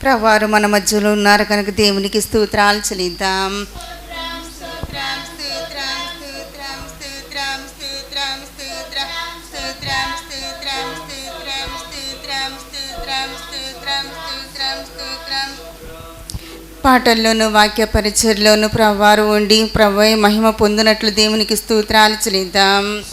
ప్రభువారు మన మధ్యలో ఉన్నారు కనుక దేవునికి స్తోత్రాలు చెల్లిద్దాం. పాటల్లోనూ వాక్య పరిచర్లోనూ ప్రభువారు ఉండి ప్రభువే మహిమ పొందినట్లు దేవునికి స్తోత్రాలు చెల్లిద్దాం.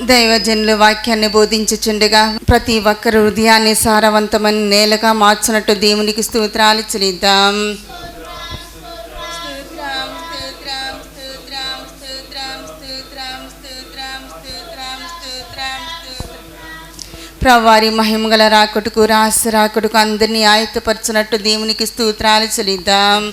దైవజనులు వాక్యాన్ని బోధించుచుండగా ప్రతి ఒక్కరు హృదయాన్ని సారవంతమైన నేలగా మార్చినట్టు దేవునికి స్తోత్రాలు చెల్లిద్దాం. ప్రభువారి మహిమగల రాకటుకు రహస్య రాకటుకు అందరినీ ఆయత్తపరచినట్టు దేవునికి స్తోత్రాలు చెల్లిద్దాం.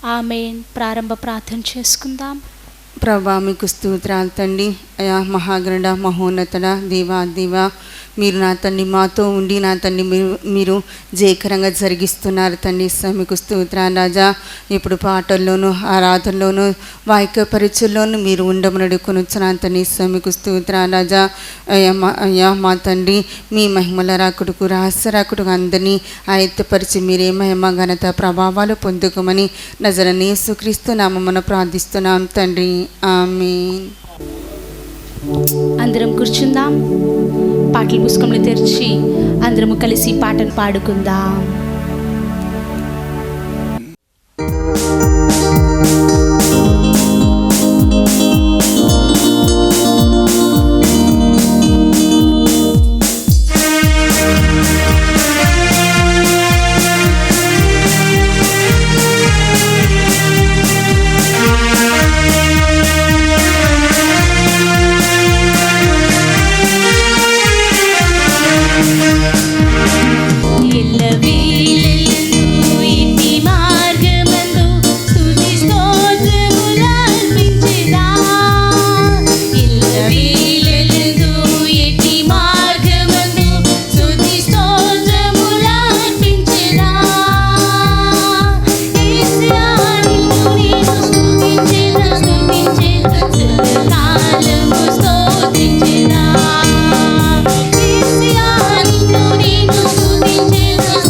ఆమేన్. ప్రారంభ ప్రార్థన చేసుకుందాం. ప్రభా మీకు స్తోత్రాలు తండ్రి. అయా మహాగణుడ మహోన్నతుడ దేవా మీరు నా తండ్రి మాతో ఉండి నా తండ్రి మీరు జయకరంగా జరిగిస్తున్నారు తండ్రి. మీకు స్తోత్రాలు రాజా. ఇప్పుడు పాటల్లోనూ ఆరాధనలోనూ వాక్య పరిచయలోనూ మీరు ఉండమని అడుగుకొనొచ్చున్నాను తండ్రి. మీకు స్తోత్రాలు రాజా. అయ్యా మా తండ్రి మీ మహిమల రాకుడుకు రహస్య రాకుడుకు అందరినీ ఆయత్తపరిచి మీరే మహిమ ఘనత ప్రభావాలు పొందుకోమని నజరేయుడైన యేసుక్రీస్తు నామమున ప్రార్థిస్తున్నాం తండ్రి. ఆమేన్. అందరం కూర్చుందాం. పాటల పుస్తకంలో తెరిచి అందరము కలిసి పాటను పాడుకుందాం. స్తుతించెదా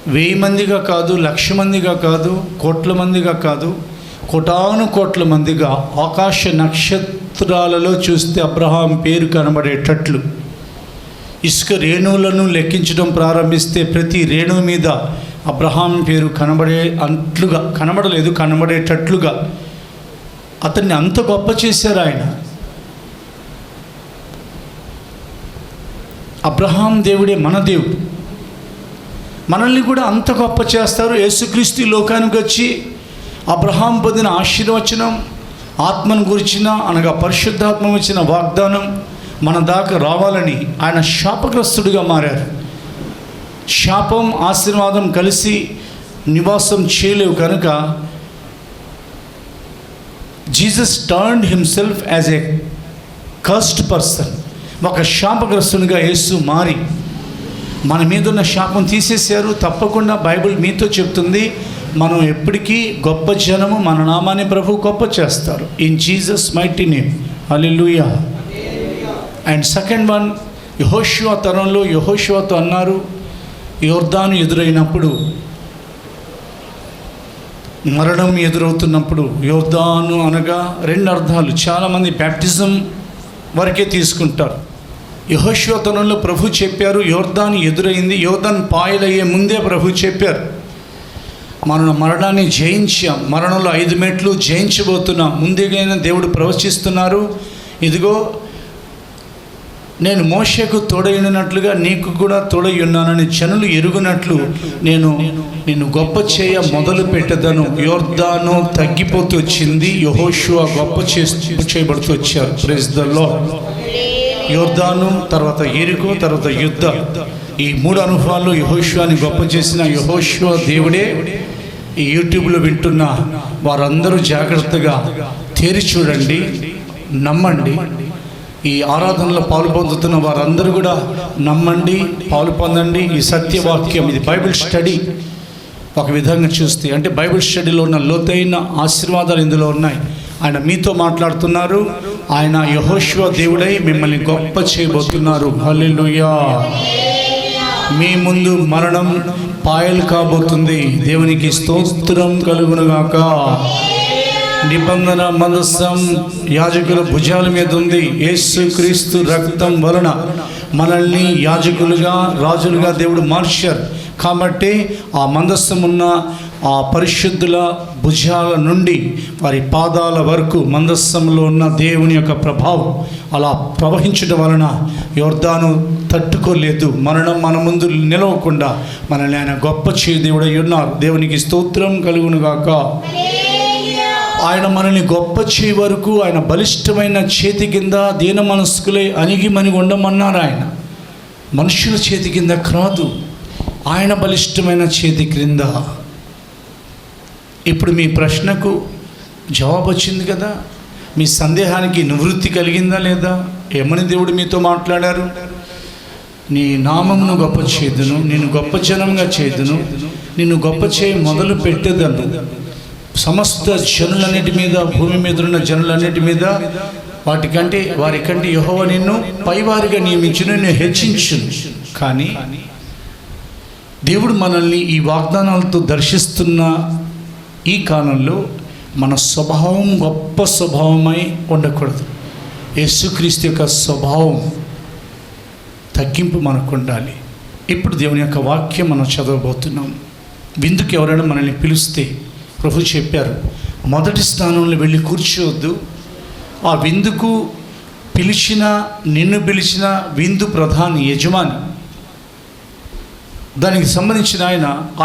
1000 మందిగా కాదు, 1,00,000 మందిగా కాదు, కోట్ల మందిగా కాదు, కోటాను కోట్ల మందిగా ఆకాశ నక్షత్రాలలో చూస్తే అబ్రహాం పేరు కనబడేటట్లు, ఇసుక రేణువులను లెక్కించడం ప్రారంభిస్తే ప్రతి రేణువు మీద అబ్రహాం పేరు కనబడేటట్లుగా అతన్ని అంత గొప్ప చేశారు ఆయన. అబ్రహాం దేవుడే మన దేవుడు. మనల్ని కూడా అంత గొప్ప చేస్తారు. యేసుక్రీస్తు లోకానికి వచ్చి అబ్రహాం పొందిన ఆశీర్వచనం, ఆత్మను గురించిన అనగా పరిశుద్ధాత్మ వచ్చిన వాగ్దానం మన దాకా రావాలని ఆయన శాపగ్రస్తుడిగా మారారు. శాపం ఆశీర్వాదం కలిసి నివాసం చేయలేవు కనుక Jesus turned himself as a cursed person. ఒక శాపగ్రస్తునిగా యేసు మారి మన మీద ఉన్న శాపం తీసేశారు. తప్పకుండా బైబిల్ మీతో చెప్తుంది, మనం ఎప్పటికీ గొప్ప జనము, మన నామాన్ని ప్రభు గొప్ప చేస్తారు. In Jesus mighty name, hallelujah. And second one, యెహోషువ తరంలో యెహోషువతో అన్నారు, యోర్దాను ఎదురైనప్పుడు, మరణం ఎదురవుతున్నప్పుడు, యోర్దాను అనగా 2 అర్థాలు. చాలామంది బ్యాప్టిజం వరకే తీసుకుంటారు. యెహోషువ తరంలో ప్రభు చెప్పారు, యోర్దాను ఎదురైంది. యోర్దాను పాయలయ్యే ముందే ప్రభు చెప్పారు, మనం మరణాన్ని జయించాం, మరణంలో 5 మెట్లు జయించబోతున్నాం. ముందుగానే దేవుడు ప్రవచిస్తున్నారు, ఇదిగో నేను మోషేకు తోడైనట్లుగా నీకు కూడా తోడై ఉన్నానని జనులు ఎరుగునట్లు నేను నిన్ను గొప్ప చేయ మొదలు పెట్టదను. యోర్దాను తగ్గిపోతూ వచ్చింది, యెహోషువ గొప్ప చేయబడుతూ వచ్చారు. Praise the lord. యోర్దాను, తర్వాత యెరికో, తర్వాత యుద్ధం. ఈ 3 అనుభవాల్లో యెహోషువని గొప్ప చేసిన యెహోషువ దేవుడే. ఈ యూట్యూబ్లో వింటున్న వారందరూ జాగ్రత్తగా తేరి చూడండి, నమ్మండి. ఈ ఆరాధనలో పాలు పొందుతున్న వారందరూ కూడా నమ్మండి, పాలు పొందండి. ఈ సత్యవాక్యం, ఇది బైబిల్ స్టడీ. ఒక విధంగా చూస్తే అంటే బైబిల్ స్టడీలో ఉన్న లోతైన ఆశీర్వాదాలు ఇందులో ఉన్నాయి. ఆయన మీతో మాట్లాడుతున్నారు. ఆయన యెహోషువ దేవుడై మిమ్మల్ని గొప్ప చేయబోతున్నారు. హల్లెలూయా. మీ ముందు మరణం పాయలు కాబోతుంది. దేవునికి స్తోత్రం కలుగునుగాక. నిబంధన మందసం యాజకుల భుజాల మీద ఉంది. యేసుక్రీస్తు రక్తం వలన మనల్ని యాజకులుగా, రాజులుగా దేవుడు మార్చారు. కాబట్టి ఆ మందస్సం ఉన్న ఆ పరిశుద్ధుల భుజాల నుండి వారి పాదాల వరకు మందస్సంలో ఉన్న దేవుని యొక్క ప్రభావం అలా ప్రవహించడం వలన యోర్దాను తట్టుకోలేదు. మరణం మన ముందు నిలవకుండా మనల్ని ఆయన గొప్ప చేయ దేవుడై ఉన్నారు. దేవునికి స్తోత్రం కలుగునుగాక. ఆయన మనల్ని గొప్ప చేయ వరకు ఆయన బలిష్టమైన చేతి కింద దీన మనస్కులై అణిగి మణిగి ఉండమన్నారు. ఆయన మనుషుల చేతి కింద కాదు, ఆయన బలిష్టమైన చేతి క్రింద. ఇప్పుడు మీ ప్రశ్నకు జవాబు వచ్చింది కదా, మీ సందేహానికి నివృత్తి కలిగిందా లేదా? ఏమని దేవుడు మీతో మాట్లాడారు? నీ నామమును గొప్ప చేదును, నేను గొప్ప జనంగా చేదును, నిన్ను గొప్ప చేయ మొదలు పెట్టేదను. సమస్త జనులన్నిటి మీద, భూమి మీద ఉన్న జనులన్నిటి మీద వారికంటే యెహోవా నిన్ను పైవారిగా నియమించును, నిన్ను హెచ్చించును. కానీ దేవుడు మనల్ని ఈ వాగ్దానాలతో దర్శిస్తున్న ఈ కాలంలో మన స్వభావం గొప్ప స్వభావమై ఉండకూడదు. యేసుక్రీస్తు యొక్క స్వభావం తగ్గింపు మనకు ఉండాలి. ఇప్పుడు దేవుని యొక్క వాక్యం మనం చదవబోతున్నాం. విందుకు ఎవరైనా మనల్ని పిలిస్తే ప్రభు చెప్పారు, మొదటి స్థానంలో వెళ్ళి కూర్చోవద్దు. ఆ విందుకు నిన్ను పిలిచిన విందు ప్రధాని, యజమాని, దానికి సంబంధించిన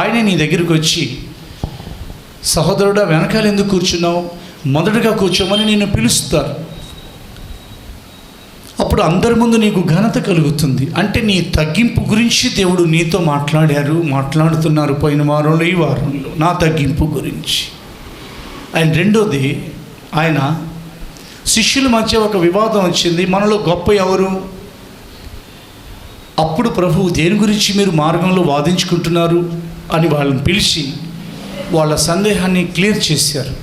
ఆయనే నీ దగ్గరికి వచ్చి, సహోదరుడా వెనకాల ఎందుకు కూర్చున్నావు, మొదటగా కూర్చోమని నిన్ను పిలుస్తారు. అప్పుడు అందరి ముందు నీకు ఘనత కలుగుతుంది. అంటే నీ తగ్గింపు గురించి దేవుడు నీతో మాట్లాడుతున్నారు పోయిన వారంలో, ఈ వారంలో నా తగ్గింపు గురించి. అండ్ రెండోది, ఆయన శిష్యుల మధ్య ఒక వివాదం వచ్చింది, మనలో గొప్ప ఎవరు? అప్పుడు ప్రభువు దేని గురించి మీరు మార్గంలో వాదించుకుంటున్నారు అని వాళ్ళని పిలిచి వాళ్ళ సందేహాన్ని క్లియర్ చేశారు.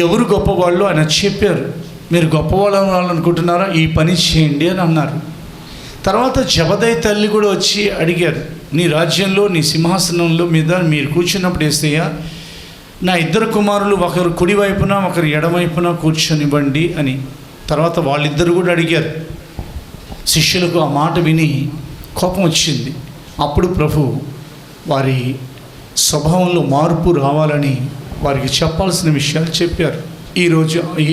ఎవరు గొప్పవాళ్ళు ఆయన చెప్పారు. మీరు గొప్పవాళ్ళు అనుకుంటున్నారా, ఈ పని చేయండి అని అన్నారు. తర్వాత జబదయి తల్లి కూడా వచ్చి అడిగారు, నీ రాజ్యంలో నీ సింహాసనంలో మీద మీరు కూర్చున్నప్పుడు యేసయ్య నా 2 కుమారులు ఒకరు కుడివైపున ఒకరు ఎడమవైపున కూర్చొనివ్వండి అని. తర్వాత వాళ్ళిద్దరు కూడా అడిగారు. శిష్యులకు ఆ మాట విని కోపం వచ్చింది. అప్పుడు ప్రభు వారి స్వభావంలో మార్పు రావాలని వారికి చెప్పాల్సిన విషయాలు చెప్పారు. ఈరోజు ఈ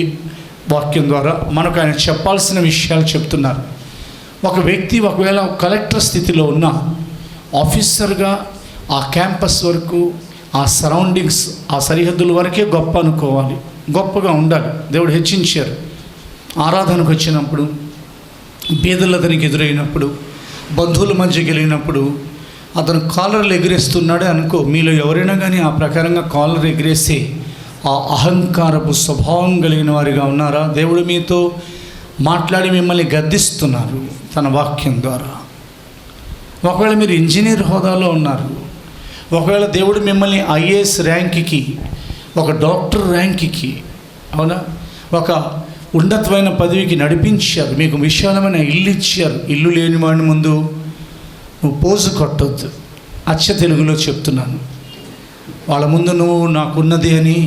వాక్యం ద్వారా మనకు ఆయన చెప్పాల్సిన విషయాలు చెప్తున్నారు. ఒక వ్యక్తి ఒకవేళ కలెక్టర్ స్థితిలో ఉన్న ఆఫీసర్గా ఆ క్యాంపస్ వరకు, ఆ సరౌండింగ్స్, ఆ సరిహద్దుల వరకే గొప్ప అనుకోవాలి, గొప్పగా ఉండాలి. దేవుడు హెచ్చించారు. ఆరాధనకు వచ్చినప్పుడు, బీదలు అతనికి ఎదురైనప్పుడు, బంధువుల మధ్య గెలిగినప్పుడు అతను కాలర్లు ఎగిరేస్తున్నాడే అనుకో. మీలో ఎవరైనా కానీ ఆ ప్రకారంగా కాలర్ ఎగిరేసి ఆ అహంకారపు స్వభావం కలిగిన వారిగా ఉన్నారా? దేవుడు మీతో మాట్లాడి మిమ్మల్ని గద్దిస్తున్నారు తన వాక్యం ద్వారా. ఒకవేళ మీరు ఇంజనీర్ హోదాలో ఉన్నారు, ఒకవేళ దేవుడు మిమ్మల్ని ఐఏఎస్ ర్యాంక్కి, ఒక డాక్టర్ ర్యాంక్కి, అవునా, ఒక ఉన్నతమైన పదవికి నడిపించారు, మీకు విశాలమైన ఇల్లు ఇచ్చారు. ఇల్లు లేని వాడి ముందు నువ్వు పోజు కొట్టొద్దు. అచ్చ తెలుగులో చెప్తున్నాను. వాళ్ళ ముందు నువ్వు నాకున్నది అని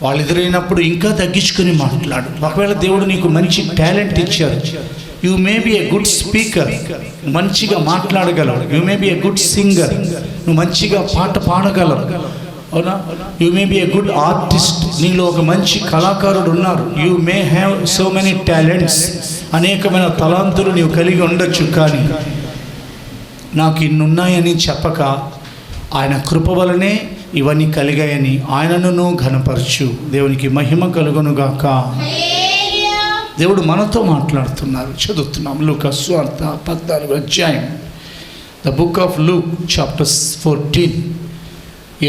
వాళ్ళు ఎదురైనప్పుడు ఇంకా తగ్గించుకొని మాట్లాడు. ఒకవేళ దేవుడు నీకు మంచి టాలెంట్ ఇచ్చారు, you may be a good speaker, మంచిగా మాట్లాడగలవు. You may be a good singer, నువ్వు మంచిగా పాట పాడగలవు, అవునా. You may be a good artist, నీలో ఒక మంచి కళాకారుడు ఉన్నారు. You may have so many talents, అనేకమైన తలాంతులు నీవు కలిగి ఉండొచ్చు. కానీ నాకు ఇన్నున్నాయని చెప్పక ఆయన కృప వలనే ఇవన్నీ కలిగాయని ఆయనను ఘనపరచు. దేవునికి మహిమ కలుగునుగాక. దేవుడు మనతో మాట్లాడుతున్నారు. చదువుతున్నాం లూకా సువార్త 14వ అధ్యాయం, the book of Luke chapter 14,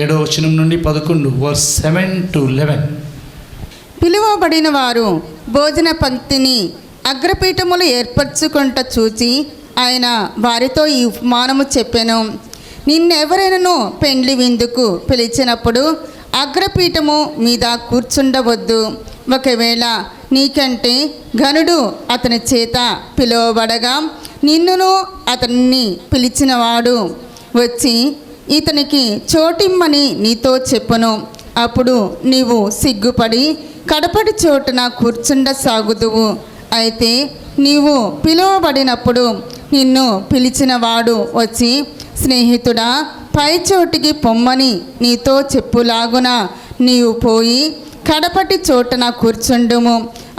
7వ వచనం నుండి 11, వర్స్ 7 to 11. పిలువబడిన వారు భోజన పంక్తిని అగ్రపీఠములు ఏర్పరచుకుంట చూచి ఆయన వారితో ఈ ఉపమానము చెప్పెను. నిన్నెవరైనాను పెండ్లి విందుకు పిలిచినప్పుడు అగ్రపీఠము మీద కూర్చుండవద్దు. ఒకవేళ నీకంటే ఘనుడు అతని చేత పిలువబడగా నిన్నును అతన్ని పిలిచినవాడు వచ్చి ఇతనికి చోటిమ్మని నీతో చెప్పును. అప్పుడు నీవు సిగ్గుపడి కడపటి చోటున కూర్చుండ సాగుదువు. అయితే నీవు పిలువబడినప్పుడు నిన్ను పిలిచినవాడు వచ్చి స్నేహితుడా పై చోటికి పొమ్మని నీతో చెప్పులాగున నీవు పోయి కడపటి చోటున కూర్చుండుము.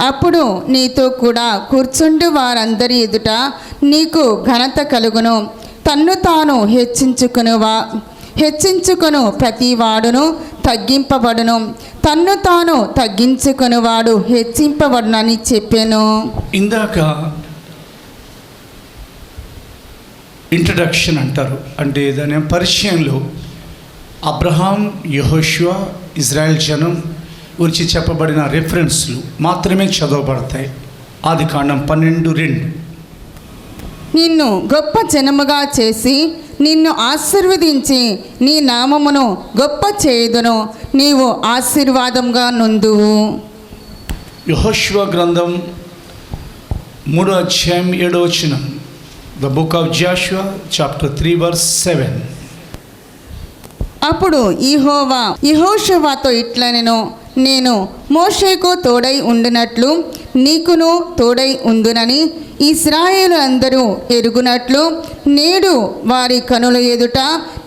అప్పుడు నీతో కూడా కూర్చుండు వారందరి ఎదుట నీకు ఘనత కలుగును. తన్ను తాను హెచ్చించుకొను ప్రతి వాడును తగ్గింపబడును, తన్ను తాను తగ్గించుకొనివాడు హెచ్చింపబడునని చెప్పాను. ఇందాక ఇంట్రడక్షన్ అంటారు, అంటే దాని పరిచయంలో అబ్రహాం, యెహోషువ, ఇజ్రాయెల్ జనం గురించి చెప్పబడిన రెఫరెన్స్లు మాత్రమే చదవబడతాయి. ఆదికాండం 12:2. నిన్ను గొప్ప జనముగా చేసి నిన్ను ఆశీర్వదించి నీ నామమును గొప్ప చేయుదును, నీవు ఆశీర్వాదంగా నుందువు. యెహోషువ గ్రంథం 3వ అధ్యాయం 7వ వచనం, the book of Joshua chapter 3 verse 7. అప్పుడు యెహోషువతో ఇట్లనెను, నేను మోషేకు తోడై ఉండినట్లు నీకును తోడై ఉందునని ఇశ్రాయేలు అందరూ ఎరుగునట్లు నేడు వారి కనుల ఎదుట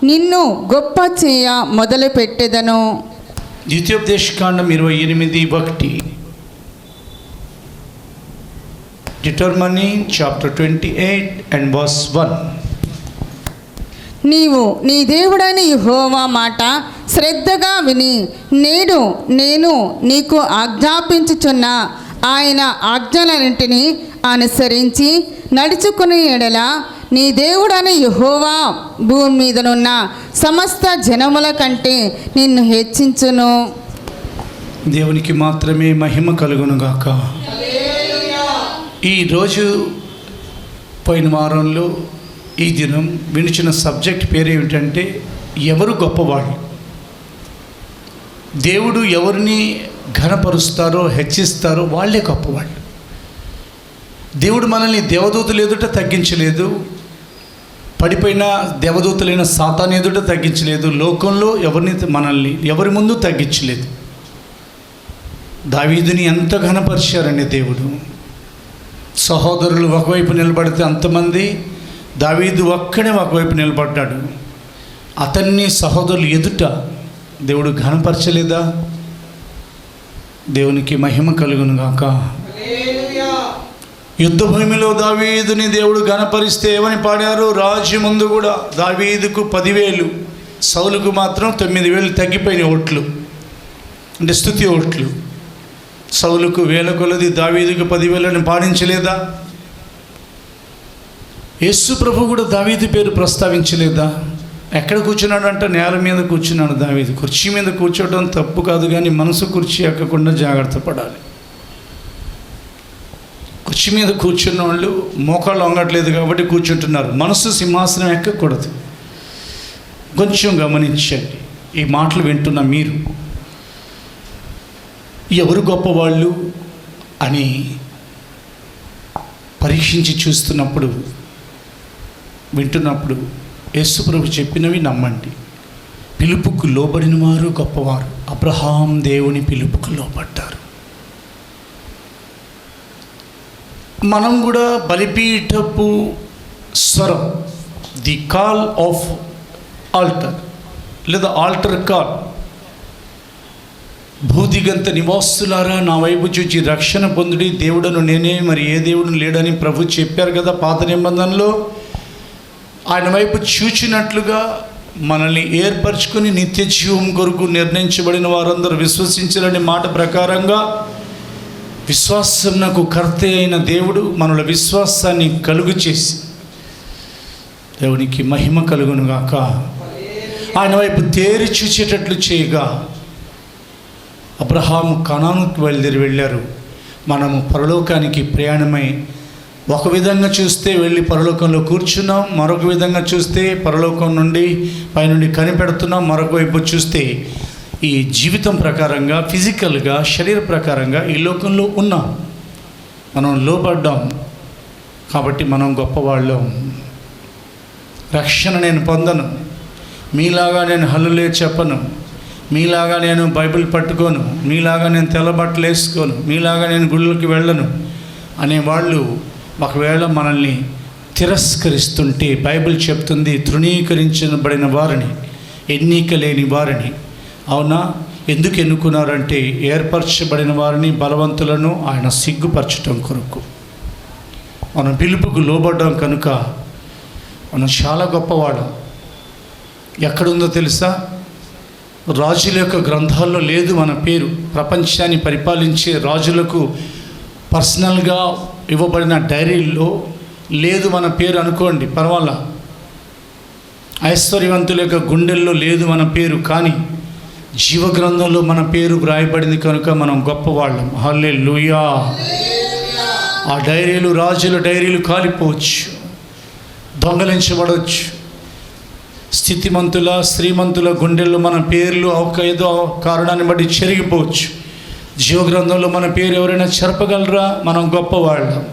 నిన్ను గొప్ప చేయ మొదలు పెట్టెదను. ద్వితీయోపదేశకాండం 28:1, డిటర్మనీ చాప్టర్ 28 and verse 1. నీవు నీ దేవుడైన యెహోవా మాట శ్రద్ధగా విని నేడు నేను నీకు ఆజ్ఞాపించుచున్న ఆయన ఆజ్ఞలన్నింటినీ అనుసరించి నడుచుకునే ఎడల నీ దేవుడైన యెహోవా భూమి మీదనున్న సమస్త జనముల కంటే నిన్ను హెచ్చించును. దేవునికి మాత్రమే మహిమ కలుగునుగాక. ఈరోజు పోయిన వారంలో ఈ దినం వినిచిన సబ్జెక్ట్ పేరు ఏమిటంటే ఎవరు గొప్పవాళ్ళు. దేవుడు ఎవరిని ఘనపరుస్తారో హెచ్చిస్తారో వాళ్ళే గొప్పవాళ్ళు. దేవుడు మనల్ని దేవదూతలు ఎదుట తగ్గించలేదు, పడిపోయిన దేవదూతలైన సాతాను ఎదుట తగ్గించలేదు, లోకంలో మనల్ని ఎవరి ముందు తగ్గించలేదు. దావీదుని ఎంత ఘనపరిచారండి దేవుడు. సహోదరులు ఒకవైపు నిలబడితే అంతమంది, దావీదు ఒక్కడే ఒకవైపు నిలబడ్డాడు. అతన్ని సహోదరులు ఎదుట దేవుడు ఘనపరచలేదా? దేవునికి మహిమ కలుగును గాక. యుద్ధ భూమిలో దావీదుని దేవుడు ఘనపరిస్తే ఏమని పాడారు? రాజు ముందు కూడా దావీదుకు 10,000, సౌలుకు మాత్రం 9,000 తగ్గిపోయిన ఓట్లు, అంటే స్తుతి ఓట్లు. సౌలుకు 1,000 కొలది, దావీదుకు 10,000 పాడించలేదా? యేసు ప్రభు కూడా దావీదు పేరు ప్రస్తావించలేదా? ఎక్కడ కూర్చున్నాడంట? నేల మీద కూర్చున్నాడు దావీదు. కుర్చీ మీద కూర్చోవడం తప్పు కాదు, కానీ మనసు కుర్చీ ఎక్కకుండా జాగ్రత్త పడాలి. కుర్చీ మీద కూర్చున్న వాళ్ళు మోకాళ్ళు వంగట్లేదు కాబట్టి కూర్చుంటున్నారు, మనసు సింహాసనం ఎక్కకూడదు. కొంచెం గమనించండి. ఈ మాటలు వింటున్న మీరు ఎవరు గొప్పవాళ్ళు అని పరీక్షించి చూస్తున్నప్పుడు, వింటున్నప్పుడు యేసు ప్రభు చెప్పినవి నమ్మండి. పిలుపుకు లోబడిన వారు గొప్పవారు. అబ్రహాం దేవుని పిలుపుకు లోబడ్డారు. మనం కూడా బలిపీఠపు స్వరం, ది కాల్ ఆఫ్ ఆల్టర్ లేదా ఆల్టర్ కాల్, భూదిగంత నివాసులారా నా వైపు చూచి రక్షణ పొందుడి, దేవుడను నేనే, మరి ఏ దేవుడు లేడని ప్రభు చెప్పారు కదా పాత నిబంధనలో. ఆయన వైపు చూచినట్లుగా మనల్ని ఏర్పరచుకొని నిత్య జీవం కొరకు నిర్ణయించబడిన వారందరూ విశ్వసించాలని మాట ప్రకారంగా విశ్వాసం నాకు కర్త అయిన దేవుడు మనల విశ్వాసాన్ని కలుగు చేసి, దేవునికి మహిమ కలుగునుగాక, ఆయన వైపు తేరి చూచేటట్లు చేయగా అబ్రహాము కనానుకు బయలుదేరి వెళ్ళారు. మనము పరలోకానికి ప్రయాణమై ఒక విధంగా చూస్తే వెళ్ళి పరలోకంలో కూర్చున్నాం, మరొక విధంగా చూస్తే పరలోకం నుండి పైనుండి కనిపెడుతున్నాం, మరొక వైపు చూస్తే ఈ జీవితం ప్రకారంగా ఫిజికల్గా శరీర ప్రకారంగా ఈ లోకంలో ఉన్నాం. మనం లోబడ్డాం కాబట్టి మనం గొప్పవాళ్ళం. రక్షణ నేను పొందను, మీలాగా నేను హల్లులే చెప్పను, మీలాగా నేను బైబిల్ పట్టుకోను, మీలాగా నేను తెల్లబట్టలు వేసుకోను, మీలాగా నేను గుళ్ళకి వెళ్ళను అనేవాళ్ళు ఒకవేళ మనల్ని తిరస్కరిస్తుంటే, బైబిల్ చెప్తుంది తృణీకరించబడిన వారిని, ఎన్నిక లేని వారిని. అవునా? ఎందుకు ఎన్నుకున్నారంటే ఏర్పరచబడిన వారిని, బలవంతులను ఆయన సిగ్గుపరచటం కొరకు. మనం పిలుపుకు లోబడ్డాం కనుక మనం చాలా గొప్పవాళ్ళం. ఎక్కడుందో తెలుసా? రాజుల యొక్క గ్రంథాల్లో లేదు మన పేరు. ప్రపంచాన్ని పరిపాలించే రాజులకు పర్సనల్గా ఇవ్వబడిన డైరీల్లో లేదు మన పేరు అనుకోండి, పర్వాలా. ఐశ్వర్యవంతుల యొక్క గుండెల్లో లేదు మన పేరు, కానీ జీవగ్రంథంలో మన పేరు వ్రాయబడింది కనుక మనం గొప్పవాళ్ళం. హల్లెలూయా. ఆ డైరీలు, రాజుల డైరీలు కాలిపోవచ్చు, దొంగలించబడవచ్చు. స్థితిమంతుల, శ్రీమంతుల గుండెల్లో మన పేర్లు ఏదో కారణాన్ని బట్టి చెరిగిపోవచ్చు. జీవగ్రంథంలో మన పేరు ఎవరైనా చెరపగలరా? మనం గొప్పవాళ్ళం.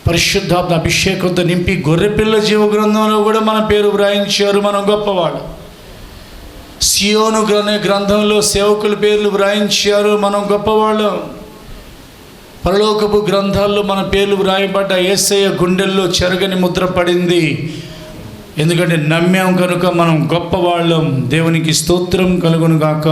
పరిశుద్ధాత్మ అభిషేకంతో నింపి గొర్రెపిల్ల జీవగ్రంథంలో కూడా మన పేరు వ్రాయించారు, మనం గొప్పవాళ్ళం. సియోను గ్రంథంలో సేవకుల పేర్లు వ్రాయించారు, మనం గొప్పవాళ్ళం. పరలోకపు గ్రంథాల్లో మన పేర్లు వ్రాయబడ్డ యేసయ్య గుండెల్లో చెరగని ముద్ర పడింది. ఎందుకంటే నమ్మాం కనుక మనం గొప్పవాళ్ళం. దేవునికి స్తోత్రం కలుగునుగాక.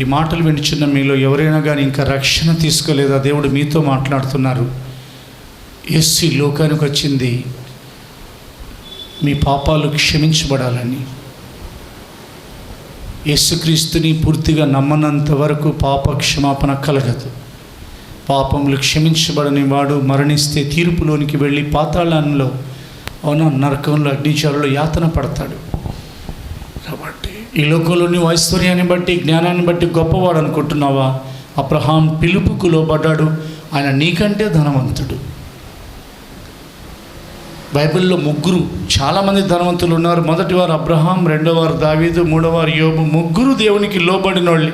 ఈ మాటలు వింటున్న మీలో ఎవరైనా కానీ ఇంకా రక్షణ తీసుకోలేదా? దేవుడు మీతో మాట్లాడుతున్నారు. యేసు ఈ లోకానికి వచ్చింది మీ పాపాలు క్షమించబడాలని. యేసుక్రీస్తుని పూర్తిగా నమ్మనంత వరకు పాప క్షమాపణ కలగదు. పాపములు క్షమించబడని వాడు మరణిస్తే తీర్పులోనికి వెళ్ళి పాతాళంలో, అవునా, నరకంలో, అగ్నిచారులో యాతన పడతాడు. కాబట్టి ఈ లోకంలోని ఐశ్వర్యాన్ని బట్టి, జ్ఞానాన్ని బట్టి గొప్పవాడు అనుకుంటున్నావా? అబ్రహాం పిలుపుకు లోబడ్డాడు, ఆయన నీకంటే ధనవంతుడు. బైబిల్లో ముగ్గురు చాలామంది ధనవంతులు ఉన్నారు. మొదటివారు అబ్రహాం, రెండోవారు దావీదు, మూడోవారు యోబు. ముగ్గురు దేవునికి లోబడిన వాళ్ళే.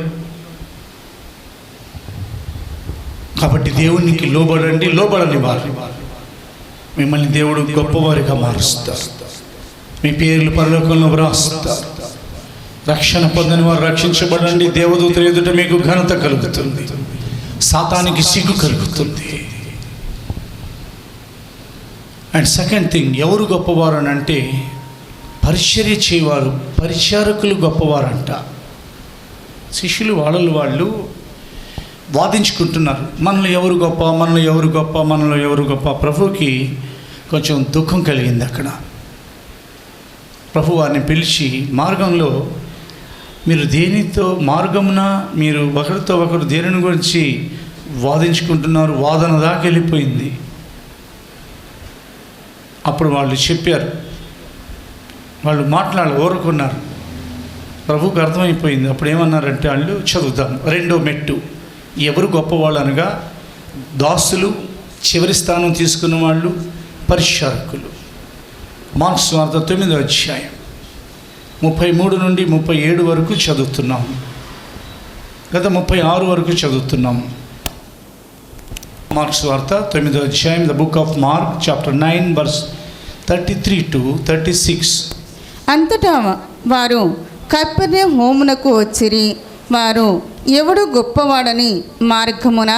కాబట్టి దేవునికి లోబడండి, లోబడని వారు మిమ్మల్ని దేవుడు గొప్పవారిగా మారుస్తారు. మీ పేర్లు పరలోకంలో వ్రాస్తారు. రక్షణ పొందని వారు రక్షించబడండి. దేవదూతల ఎదుట మీకు ఘనత కలుగుతుంది, సాతానికి సిగ్గు కలుగుతుంది. అండ్ సెకండ్ థింగ్, ఎవరు గొప్పవారు అని అంటే పరిచర్య చేయవారు, పరిచారకులు గొప్పవారంట. శిష్యులు వాళ్ళు వాదించుకుంటున్నారు, మనలో ఎవరు గొప్ప, మనలో ఎవరు గొప్ప, మనలో ఎవరు గొప్ప. ప్రభువుకి కొంచెం దుఃఖం కలిగింది అక్కడ. ప్రభు వారిని పిలిచి, మార్గంలో మీరు దేనితో మార్గమున మీరు ఒకరితో ఒకరు దేనిని గురించి వాదించుకుంటున్నారు, వాదన దాకా వెళ్ళిపోయింది. అప్పుడు వాళ్ళు చెప్పారు, వాళ్ళు ఊరుకున్నారు. ప్రభువుకు అర్థమైపోయింది. అప్పుడు ఏమన్నారంటే వాళ్ళు, చదువుతాం. 2వ మెట్టు, ఎవరు గొప్పవాళ్ళు అనగా దాసులు, చివరి స్థానం తీసుకున్న వాళ్ళు పరిచారకులు. మార్క్స్ వార్త 9వ అధ్యాయం 33 నుండి 37 వరకు చదువుతున్నాము. గత 36 వరకు చదువుతున్నాము. మార్క్స్ వార్త 9వ అధ్యాయం, the book of Mark, chapter 9 verse 33 to 36. అంతటా వారు కపెర్నహూమునకు వచ్చిరి. వారు ఎవడు గొప్పవాడని మార్గమున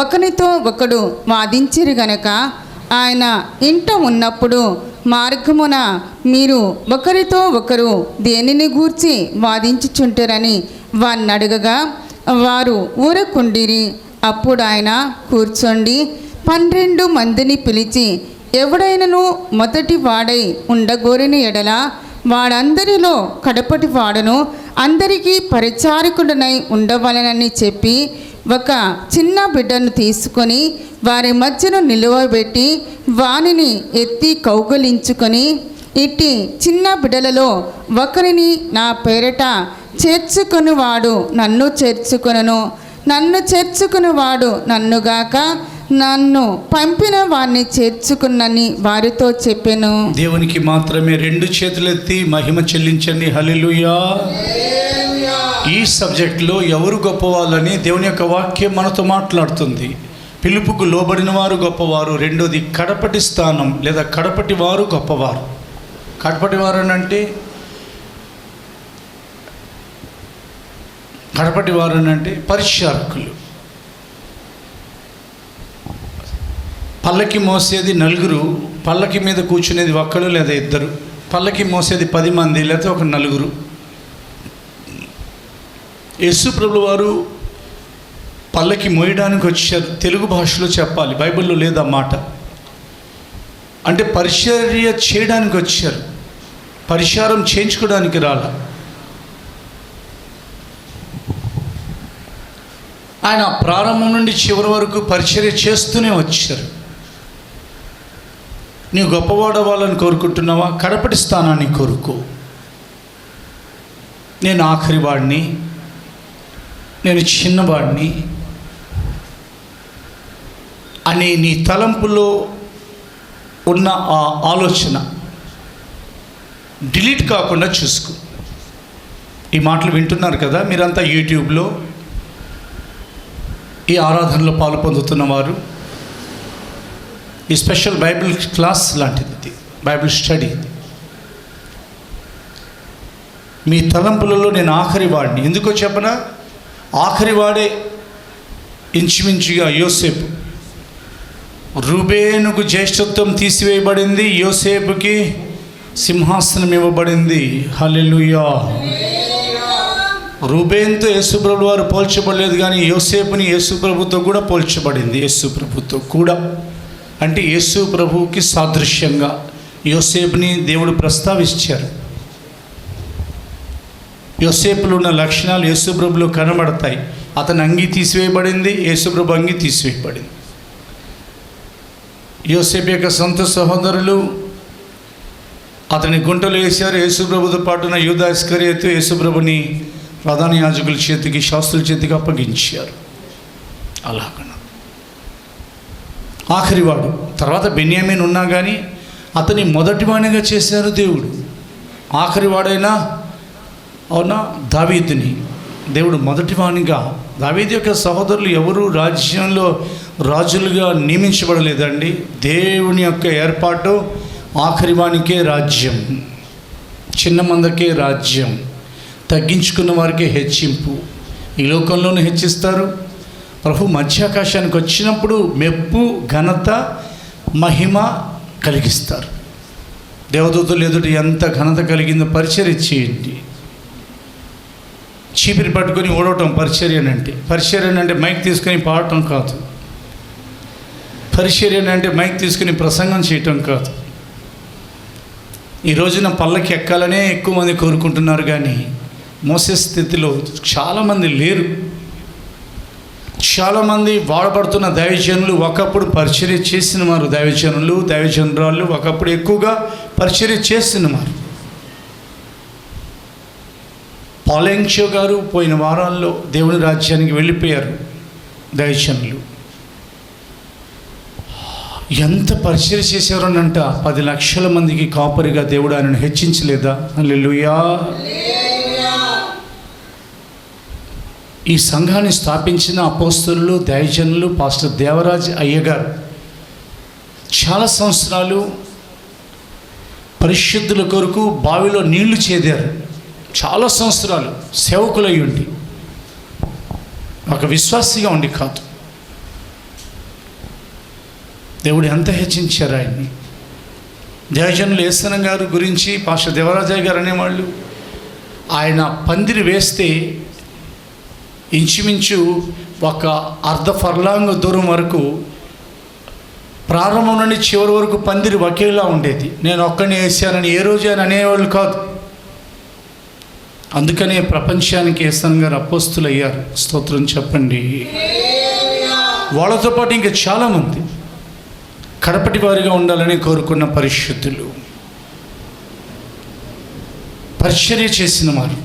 ఒకనితో ఒకడు వాదించిరి గనక ఆయన ఇంట ఉన్నప్పుడు మార్గమున మీరు ఒకరితో ఒకరు దేనిని గూర్చి వాదించుచుంటారని వారిని అడగగా వారు ఊరకుండిరి. అప్పుడు ఆయన కూర్చోండి 12 మందిని పిలిచి, ఎవడైనను మొదటి వాడై ఉండగోరిన ఎడల వాడందరిలో కడపటి వాడును అందరికీ పరిచారకుడనై ఉండవలనని చెప్పి ఒక చిన్న బిడ్డను తీసుకొని వారి మధ్యను నిలువబెట్టి వానిని ఎత్తి కౌగలించుకొని, ఇట్టి చిన్న బిడ్డలలో ఒకరిని నా పేరట చేర్చుకొనివాడు నన్ను చేర్చుకొనును, నన్ను చేర్చుకునివాడు నన్నుగాక నన్ను పంపిన వారిని చేర్చుకున్నని వారితో చెప్పెను. దేవునికి మాత్రమే 2 చేతులెత్తి మహిమ చెల్లించండి. హల్లెలూయా. ఈ సబ్జెక్ట్లో ఎవరు గొప్పవాళ్ళని దేవుని యొక్క వాక్యం మనతో మాట్లాడుతుంది. పిలుపుకు లోబడిన వారు గొప్పవారు. 2వది కడపటి స్థానం లేదా కడపటి వారు గొప్పవారు. కడపటి వారు అంటే పరిచారకులు. పల్లకి మోసేది 4, పల్లకి మీద కూర్చునేది 1 లేదా 2, పల్లకి మోసేది 10 మంది లేదా ఒక 4. యేసు ప్రభువు వారు పల్లకి మోయడానికి వచ్చారు. తెలుగు భాషలో చెప్పాలి, బైబిల్లో లేదా మాట. అంటే పరిచర్య చేయడానికి వచ్చారు, పరిచారం చేయించుకోవడానికి రాల. ఆయన ప్రారంభం నుండి చివరి వరకు పరిచర్య చేస్తూనే వచ్చారు. నీవు గొప్పవాడవాళ్ళని కోరుకుంటున్నావా? కడపటి స్థానాన్ని కోరుకో. నేను ఆఖరి వాడిని, నేను చిన్నవాడిని అనే నీ తలంపులో ఉన్న ఆ ఆలోచన డిలీట్ కాకుండా చూసుకో. ఈ మాటలు వింటున్నారు కదా మీరంతా యూట్యూబ్లో, ఈ ఆరాధనలో పాలు పొందుతున్నవారు. ఈ స్పెషల్ బైబిల్ క్లాస్ లాంటిది, బైబిల్ స్టడీ. మీ తలంపులలో నేను ఆఖరి వాడిని. ఎందుకో చెప్పనా? ఆఖరి వాడే ఇంచుమించుగా యోసేపు. రూబేనుకు జ్యేష్ఠత్వం తీసివేయబడింది, యోసేపుకి సింహాసనం ఇవ్వబడింది. హల్లెలూయా. రూబేన్తో యేసుప్రభు వారు పోల్చబడలేదు, కానీ యోసేపుని యేసుప్రభుతో కూడా పోల్చబడింది. యేసుప్రభుతో కూడా అంటే యేసు ప్రభువుకి సాదృశ్యంగా యోసేపుని దేవుడు ప్రస్తావించారు. యోసేపులో ఉన్న లక్షణాలు యేసుప్రభులో కనబడతాయి. అతని అంగి తీసివేయబడింది, యేసుప్రభు అంగి తీసివేయబడింది. యోసేపు యొక్క సొంత సహోదరులు అతని గుంటలు వేశారు. యేసుప్రభుతో పాటున్న యూదా ఇస్కరియోతు యేసుప్రభుని ప్రధాన యాజకుల చేతికి, శాస్త్రుల చేతికి అప్పగించారు. అలాగన ఆఖరివాడు. తర్వాత బెన్యామీన్ ఉన్నా కానీ అతని మొదటివాణిగా చేశారు దేవుడు. ఆఖరివాడైనా అవునా దావీదుని దేవుడు మొదటివాణిగా. దావీదు యొక్క సహోదరులు ఎవరు రాజ్యంలో రాజులుగా నియమించబడలేదండి. దేవుని యొక్క ఏర్పాటు ఆఖరి వానికే రాజ్యం, చిన్న మందకే రాజ్యం, తగ్గించుకున్న వారికే హెచ్చింపు. ఈ లోకంలోనూ హెచ్చిస్తారు. ప్రభు మధ్యాకాశానికి వచ్చినప్పుడు మెప్పు, ఘనత, మహిమ కలిగిస్తారు. దేవదూతలు ఎదుట ఎంత ఘనత కలిగిందో పరిచర్య చేయండి. చీపిరి పట్టుకొని ఓడవటం పరిచర్యనంటే. పరిచర్యనంటే మైక్ తీసుకొని పాడటం కాదు. పరిచర్యనంటే మైక్ తీసుకుని ప్రసంగం చేయటం కాదు. ఈ రోజున పల్లకి ఎక్కాలనే ఎక్కువ మంది కోరుకుంటున్నారు, కానీ మోసే స్థితిలో చాలామంది లేరు. చాలామంది వాడబడుతున్న దైవజనులు ఒకప్పుడు పరిచర్య చేసిన వారు, దైవజనులు దైవజనురాళ్ళు ఒకప్పుడు ఎక్కువగా పరిచర్య చేసిన వారు. పాలెంక్షో గారు పోయిన వారాల్లో దేవుని రాజ్యానికి వెళ్ళిపోయారు. దైవజనులు ఎంత పరిచర్య చేశారోనంట, 10 లక్షల మందికి కాపరిగా దేవుడు ఆయనను హెచ్చించలేదా? హల్లెలూయా. ఈ సంఘాన్ని స్థాపించిన అపోస్తలులు, దైవజనులు పాస్టర్ దేవరాజ్ అయ్యగారు చాలా సంవత్సరాలు పరిశుద్ధుల కొరకు బావిలో నీళ్లు చేదారు. చాలా సంవత్సరాలు సేవకులై ఉండి, ఒక విశ్వాసిగా ఉండి కాదు. దేవుడు ఎంత హెచ్చించారు ఆయన్ని. దైవజనులు ఏసనం గారు గురించి పాస్టర్ దేవరాజయ్య గారు అనేవాళ్ళు, ఆయన పందిరి వేస్తే ఇంచుమించు ఒక అర్ధ ఫర్లాంగ్ దూరం వరకు, ప్రారంభం నుండి చివరి వరకు పందిరి ఒకేలా ఉండేది. నేను ఒక్కడిని వేసానని ఏ రోజు అని అనేవాళ్ళు కాదు. అందుకనే ప్రపంచానికి ఏసన్ గారు అపోస్తులు అయ్యారు. స్తోత్రం చెప్పండి. వాళ్ళతో పాటు ఇంకా చాలామంది కడపటి వారిగా ఉండాలని కోరుకున్న పరిశుద్ధులు, పరిచర్య చేసిన వారు,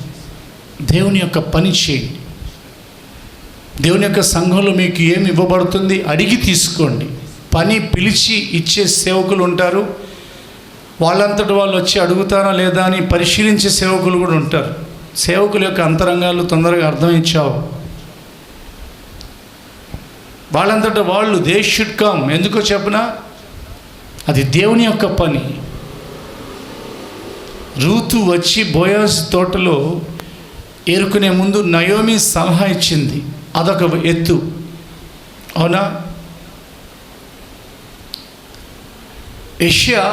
దేవుని యొక్క పని చేయండి. దేవుని యొక్క సంఘంలో మీకు ఏమి ఇవ్వబడుతుంది అడిగి తీసుకోండి. పని పిలిచి ఇచ్చే సేవకులు ఉంటారు. వాళ్ళంతటి వాళ్ళు వచ్చి అడుగుతారా లేదా అని పరిశీలించే సేవకులు కూడా ఉంటారు. సేవకుల యొక్క అంతరంగాలు తొందరగా అర్థమించావు. వాళ్ళంతటా వాళ్ళు దే షుడ్ కమ్. ఎందుకో చెప్పనా, అది దేవుని యొక్క పని. రూతు వచ్చి బోయాజ్ తోటలో ఏరుకునే ముందు నయోమి సలహా ఇచ్చింది. అదొక ఎత్తు, అవునా? యెషయా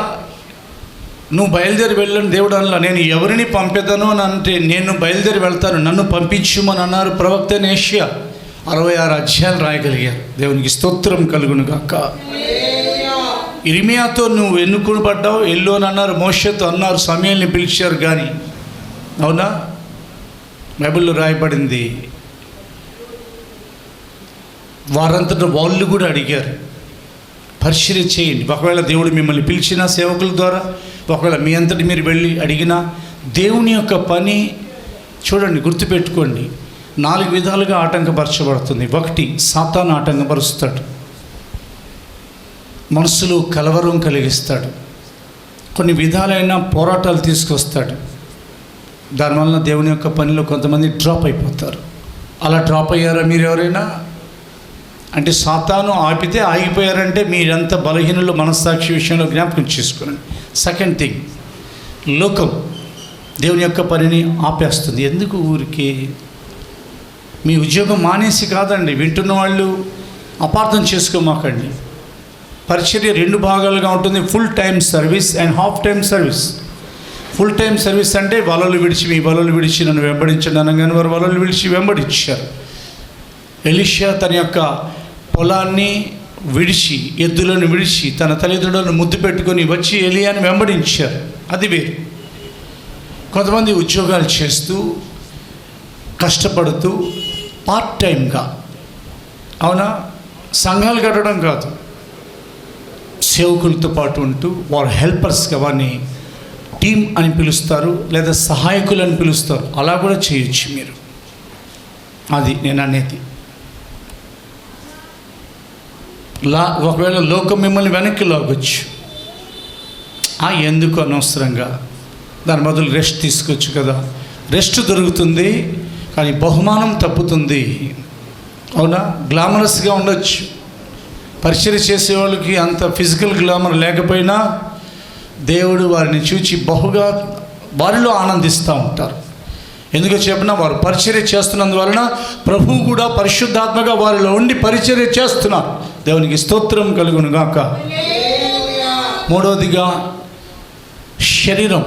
నువ్వు బయలుదేరి వెళ్ళని దేవుడు అనలా. నేను ఎవరిని పంపేదను అని అంటే, నేను బయలుదేరి వెళ్తాను, నన్ను పంపించుమని అన్నారు ప్రవక్త యెషయా. 66 అధ్యాయాలు రాయగలిగారు. దేవునికి స్తోత్రం కలుగును గాక. ఇర్మియాతో నువ్వు ఎన్నుకునబడ్డావు ఎల్లు అని అన్నారు. మోషేతో అన్నారు, సమయాల్ని పిలిచారు. కానీ అవునా, బైబిల్లో రాయబడింది, వారంతటా వాళ్ళు కూడా అడిగారు పరిచర్య చేయండి. ఒకవేళ దేవుడు మిమ్మల్ని పిలిచిన సేవకుల ద్వారా, ఒకవేళ మీ అంతటి మీరు వెళ్ళి అడిగినా, దేవుని యొక్క పని చూడండి, గుర్తుపెట్టుకోండి, 4 విధాలుగా ఆటంకపరచబడుతుంది. 1, సాతాను ఆటంకపరుస్తాడు, మనసులో కలవరం కలిగిస్తాడు, కొన్ని విధాలైన పోరాటాలు తీసుకొస్తాడు. దానివల్ల దేవుని యొక్క పనిలో కొంతమంది డ్రాప్ అయిపోతారు. అలా డ్రాప్ అయ్యారా మీరు ఎవరైనా? అంటే సాతాను ఆపితే ఆగిపోయారంటే మీరంతా బలహీనులు. మనస్సాక్షి విషయంలో జ్ఞాపకం చేసుకోండి. సెకండ్ థింగ్, లోకం దేవుని యొక్క పనిని ఆపేస్తుంది. ఎందుకు? ఊరికి మీ ఉద్యోగం మానేసి కాదండి. వింటున్న వాళ్ళు అపార్థం చేసుకోమాకండి. పరిచర్య 2 భాగాలుగా ఉంటుంది, full time service and half time service. Full time service అంటే వలలు విడిచి, మీ వలలు విడిచి నన్ను వెంబడించండి అనగానే వారు వలలు విడిచి వెంబడించారు. ఎలీషా తన యొక్క పొలాన్ని విడిచి, ఎద్దులను విడిచి, తన తల్లిదండ్రులను ముద్దు పెట్టుకొని వచ్చి ఎలియాని వెంబడించారు. అది వేరు. కొంతమంది ఉద్యోగాలు చేస్తూ కష్టపడుతూ పార్ట్ టైంగా, అవునా, సంఘాలు కట్టడం కాదు, సేవకులతో పాటు ఉంటూ వారు హెల్పర్స్గా, వారిని టీం అని పిలుస్తారు, లేదా సహాయకులు అని పిలుస్తారు. అలా కూడా చేయొచ్చు మీరు. అది నేను అనేది. ఒకవేళ లోకం మిమ్మల్ని వెనక్కి లాగొచ్చు. ఎందుకు అనవసరంగా, దాని బదులు రెస్ట్ తీసుకోవచ్చు కదా. రెస్ట్ దొరుకుతుంది, కానీ బహుమానం తప్పుతుంది. అవునా? గ్లామరస్గా ఉండొచ్చు, పరిచర్య చేసే వాళ్ళకి అంత ఫిజికల్ గ్లామర్ లేకపోయినా దేవుడు వారిని చూచి బహుగా వారిలో ఆనందిస్తూ ఉంటారు. ఎందుకో చెప్పినా వారు పరిచర్య చేస్తున్నందువలన ప్రభువు కూడా పరిశుద్ధాత్మగా వారిలో ఉండి పరిచర్య చేస్తున్నారు. దేవునికి స్తోత్రం కలుగును గాక. మూడవదిగా శరీరం.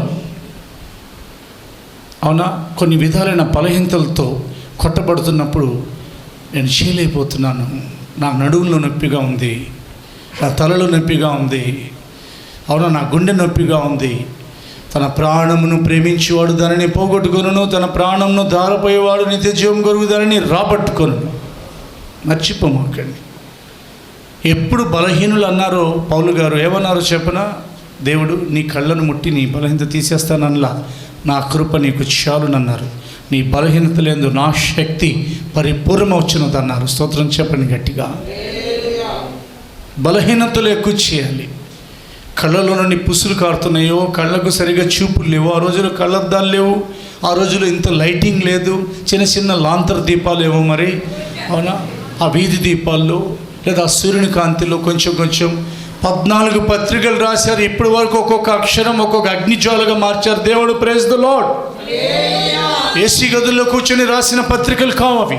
అవునా, కొన్ని విధాలైన బలహీనతలతో కొట్టబడుతున్నప్పుడు నేను చేయలేకపోతున్నాను, నా నడుములో నొప్పిగా ఉంది, నా తలలో నొప్పిగా ఉంది, అవునా నా గుండె నొప్పిగా ఉంది. తన ప్రాణమును ప్రేమించేవాడు దానిని పోగొట్టుకొనును, తన ప్రాణమును దారపోయేవాడు నిత్య జీవం కొరకు దానిని రాబట్టుకొను. మర్చిపోమాకండి. ఎప్పుడు బలహీనులు అన్నారో పౌలు గారు ఏమన్నారో చెప్పనా, దేవుడు నీ కళ్ళను ముట్టి నీ బలహీనత తీసేస్తానల్లా, నా కృప నీకు చాలునన్నారు. నీ బలహీనత లేదు నా శక్తి పరిపూర్ణమవుచున్నది అన్నారు. స్తోత్రం చెప్పండి గట్టిగా. బలహీనతలు ఎక్కువ చేయాలి. కళ్ళలో నుండి పుసులు కారుతున్నాయో, కళ్ళకు సరిగా చూపులు లేవు, ఆ రోజుల్లో కళ్ళద్దాలు లేవు, ఆ రోజుల్లో ఇంత లైటింగ్ లేదు, చిన్న చిన్న లాంతర్ దీపాలు ఏమో మరి, అవునా, ఆ వీధి దీపాల్లో లేదా సూర్యుని కాంతిలో కొంచెం 14 పత్రికలు రాశారు. ఇప్పటి వరకు ఒక్కొక్క అక్షరం ఒక్కొక్క అగ్నిజ్వాలగా మార్చారు. దేవుడు ప్రైజ్ ది లార్డ్. ఏసీ గదుల్లో కూర్చొని రాసిన పత్రికలు కావు అవి.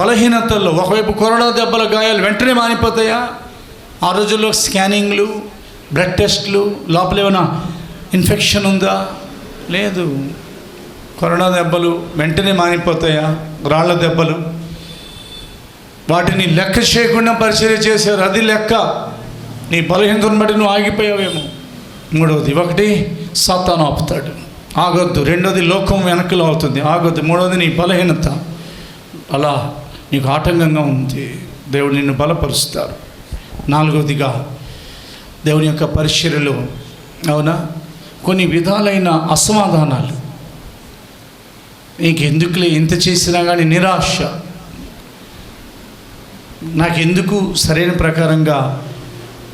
బలహీనతల్లో ఒకవైపు కొరడా దెబ్బల గాయాలు వెంటనే మానిపోతాయా? ఆ రోజుల్లో స్కానింగ్లు, బ్లడ్ టెస్ట్లు, లోపల ఏమైనా ఇన్ఫెక్షన్ ఉందా? లేదు. కరోనా దెబ్బలు వెంటనే మానిపోతాయా? రాళ్ల దెబ్బలు వాటిని లెక్క చేయకుండా పరిచర్య చేశారు. అది లెక్క. నీ బలహీనతను బట్టి నువ్వు ఆగిపోయావేమో. మూడవది, ఒకటి సాతాను ఆపుతాడు, ఆగొద్దు. రెండోది లోకం వెనకలో అవుతుంది, ఆగొద్దు. మూడవది నీ బలహీనత అలా నీకు ఆటంకంగా ఉంది, దేవుడు నిన్ను బలపరుస్తారు. నాలుగవదిగా దేవుని యొక్క పరిచర్యలో అవునా కొన్ని విధాలైన అసమాధానాలు. నీకెందుకులే ఇంత చేసినా కానీ నిరాశ, నాకెందుకు సరైన ప్రకారంగా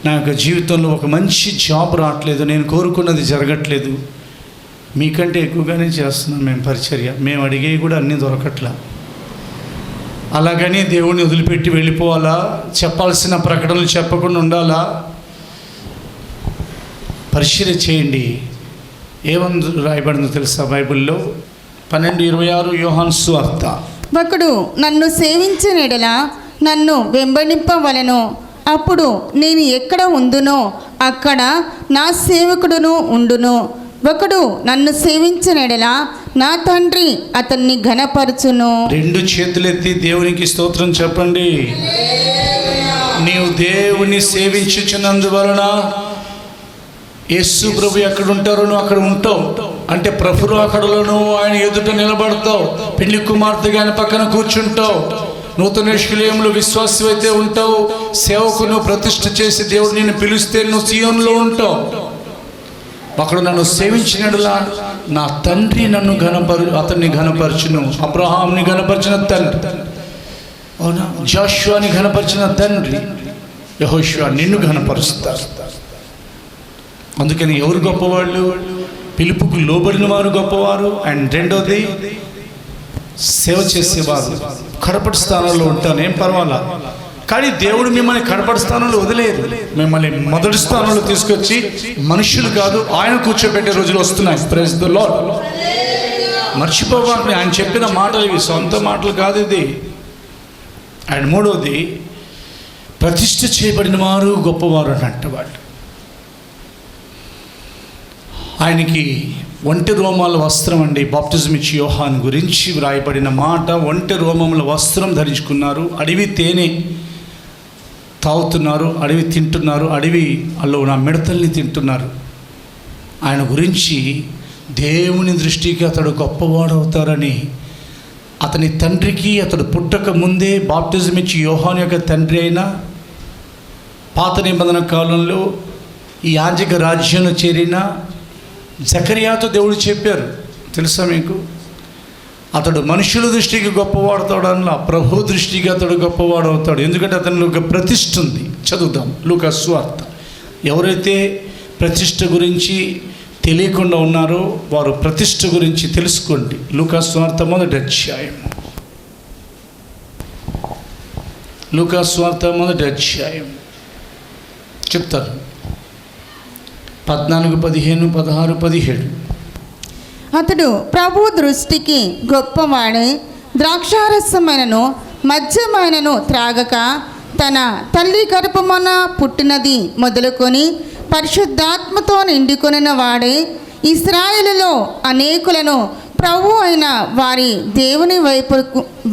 నా యొక్క జీవితంలో ఒక మంచి జాబ్ రావట్లేదు, నేను కోరుకున్నది జరగట్లేదు. మీకంటే ఎక్కువగానే చేస్తున్నాం మేము పరిచర్య, మేము అడిగేవి కూడా అన్నీ దొరకట్లా. అలాగని దేవుడిని వదిలిపెట్టి వెళ్ళిపోవాలా? చెప్పాల్సిన ప్రకటనలు చెప్పకుండా ఉండాలా? పరిచర్య చేయండి. ఏమందు రాయబడిందో తెలుసా బైబిల్లో? 12:26 యోహాను సువార్త. ఒకడు నన్ను సేవించిన ఎడల నన్ను వెంబడింపవలెను, అప్పుడు నేను ఎక్కడ ఉందునో అక్కడ నా సేవకుడును ఉండును. ఒకడు నన్ను సేవించిన ఎడల నా తండ్రి అతన్ని ఘనపరచును. 2 చేతులెత్తి దేవునికి స్తోత్రం చెప్పండి. నీవు దేవుని సేవించుచున్నందువలన యేసు ప్రభు ఎక్కడ ఉంటారో నువ్వు అక్కడ ఉంటావు. అంటే ప్రభువు అక్కడలోనూ ఆయన ఎదుట నిలబడతావు. పెళ్లి కుమార్తెగా ఆయన పక్కన కూర్చుంటావు. నూతన యెరూషలేములో విశ్వాసం అయితే ఉంటావు. సేవకును ప్రతిష్ఠ చేసి దేవుడు నిన్ను పిలిస్తే నువ్వు సీయోనులో ఉంటావు. అక్కడ నన్ను సేవించినట్లా నా తండ్రి నన్ను అతన్ని ఘనపరచును. అబ్రహాంని ఘనపరిచిన తండ్రి, అవునా, జాషువాని ఘనపరిచిన తండ్రి యెహోషువ నిన్ను ఘనపరుస్తారు. అందుకని ఎవరు గొప్పవాళ్ళు? పిలుపుకు లోబడిన వారు గొప్పవారు. అండ్ రెండోది సేవ చేసేవారు. కడపటి స్థానంలో ఉంటాను, ఏం పర్వాలా. కానీ దేవుడు మిమ్మల్ని కడపటి స్థానంలో వదిలేదు, మిమ్మల్ని మొదటి స్థానంలో తీసుకొచ్చి మనుషులు కాదు ఆయన కూర్చోబెట్టే రోజులు వస్తున్నాయి. Praise the Lord. మర్చిపోవాలి, ఆయన చెప్పిన మాటలు ఇవి, సొంత మాటలు కాదు ఇది. అండ్ మూడవది ప్రతిష్ఠ చేయబడిన వారు గొప్పవారు అని అంటవాళ్ళు. ఆయనకి ఒంటె రోమాల వస్త్రం అండి. బాప్టిజం ఇచ్చి యోహాను గురించి వ్రాయబడిన మాట, ఒంటె రోమముల వస్త్రం ధరించుకున్నారు, అడవి తేనె తాగుతున్నారు, అడవి తింటున్నారు, అడవి అల్లో ఉన్న మిడతల్ని తింటున్నారు. ఆయన గురించి దేవుని దృష్టికి అతడు గొప్పవాడు అవుతారని అతని తండ్రికి అతడు పుట్టక ముందే బాప్టిజం ఇచ్చి యోహాను యొక్క తండ్రి అయిన పాత నిబంధన కాలంలో ఈ యాజక రాజ్యంలో చేరిన జకర్యాతో దేవుడు చెప్పారు. తెలుసా మీకు? అతడు మనుషుల దృష్టికి గొప్పవాడతాడన్నా ప్రభు దృష్టికి అతడు గొప్పవాడు అవుతాడు. ఎందుకంటే అతనిలో ఒక ప్రతిష్ఠ ఉంది. చదువుదాం లూకా సువార్త. ఎవరైతే ప్రతిష్ఠ గురించి తెలియకుండా ఉన్నారో వారు ప్రతిష్ఠ గురించి తెలుసుకోండి. లూకా సువార్త 1వ అధ్యాయం. లూకా సువార్త 1వ అధ్యాయం చెప్తారు 14, 15, 16, 17. అతడు ప్రభు దృష్టికి గొప్పవాడై ద్రాక్షారసమైనను మద్యమైనను త్రాగక తన తల్లి గర్భమున పుట్టినది మొదలుకొని పరిశుద్ధాత్మతో నిండుకొనిన వాడే ఇశ్రాయేలులో అనేకులను ప్రభు అయిన వారి దేవుని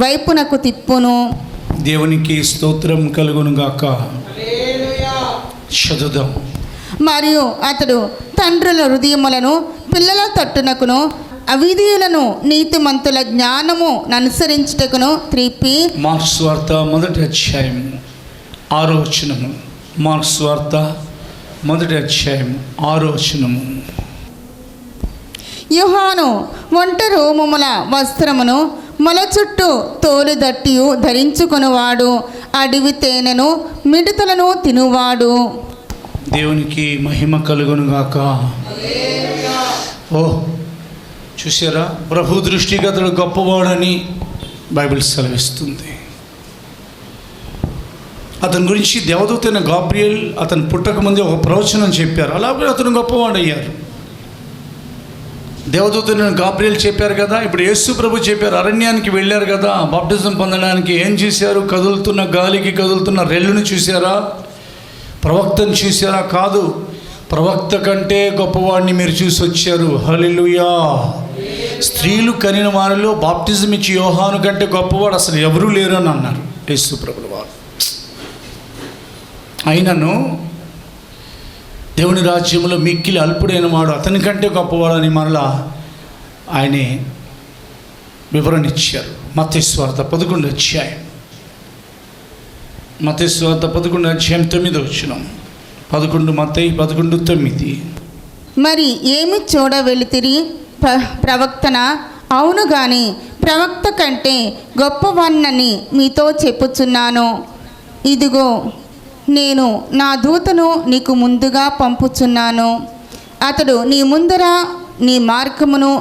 వైపునకు తిప్పును. దేవునికి స్తోత్రం కలుగునుగాక. చదువుదాం. మరియు అతడు తండ్రుల హృదయములను పిల్లల తట్టునకును అవిధేయులను నీతిమంతుల జ్ఞానము అనుసరించుటకును త్రిప్పి. మార్క్స్ వార్త 1వ అధ్యాయం 6వ వచనము. మార్క్స్ వార్త 1వ అధ్యాయం 6వ వచనము. యోహాను ఒంటె రోమముల వస్త్రమును మొల చుట్టూ తోలు దట్టియు ధరించుకొనువాడు, అడవి తేనెను మిడతలను తినువాడు. దేవునికి మహిమ కలుగునుగాక. ఓ చూసారా, ప్రభు దృష్టికి అతడు గొప్పవాడని బైబిల్ సెలవిస్తుంది. అతని గురించి దేవదూతైన గాబ్రియల్ అతను పుట్టకముందే ఒక ప్రవచనం చెప్పారు. అలాగే అతను గొప్పవాడయ్యారు. దేవదూతైన గాబ్రియల్ చెప్పారు కదా. ఇప్పుడు యేసు ప్రభు చెప్పారు, అరణ్యానికి వెళ్ళారు కదా బాప్టిజం పొందడానికి. ఏం చూశారు? కదులుతున్న గాలికి కదులుతున్న రెల్లును చూసారా? ప్రవక్తను చూసారా? కాదు, ప్రవక్త కంటే గొప్పవాడిని మీరు చూసి వచ్చారు. హల్లెలూయా. స్త్రీలు కనిన వారిలో బాప్టిజం ఇచ్చి యోహాను కంటే గొప్పవాడు అసలు ఎవరూ లేరు అని అన్నారు యేసు ప్రభుల వారు. అయినను దేవుని రాజ్యంలో మిక్కిలి అల్పుడైన వాడు అతని కంటే గొప్పవాడని మరలా ఆయనే వివరణ ఇచ్చారు. మత్తయి సువార్త 11వ అధ్యాయం. మత్తయి సువార్త 11వ అధ్యాయం 9వ వచనం. 11 మత్తయి 11:9. మరి ఏమి చూడ వెళితిరి? ప్రవక్తన? అవును గాని ప్రవక్త కంటే గొప్పవాణ్ణని మీతో చెప్పుచున్నాను. ఇదిగో నేను నా దూతను నీకు ముందుగా పంపుచున్నాను. అతడు నీ ముందర నీ మార్గమును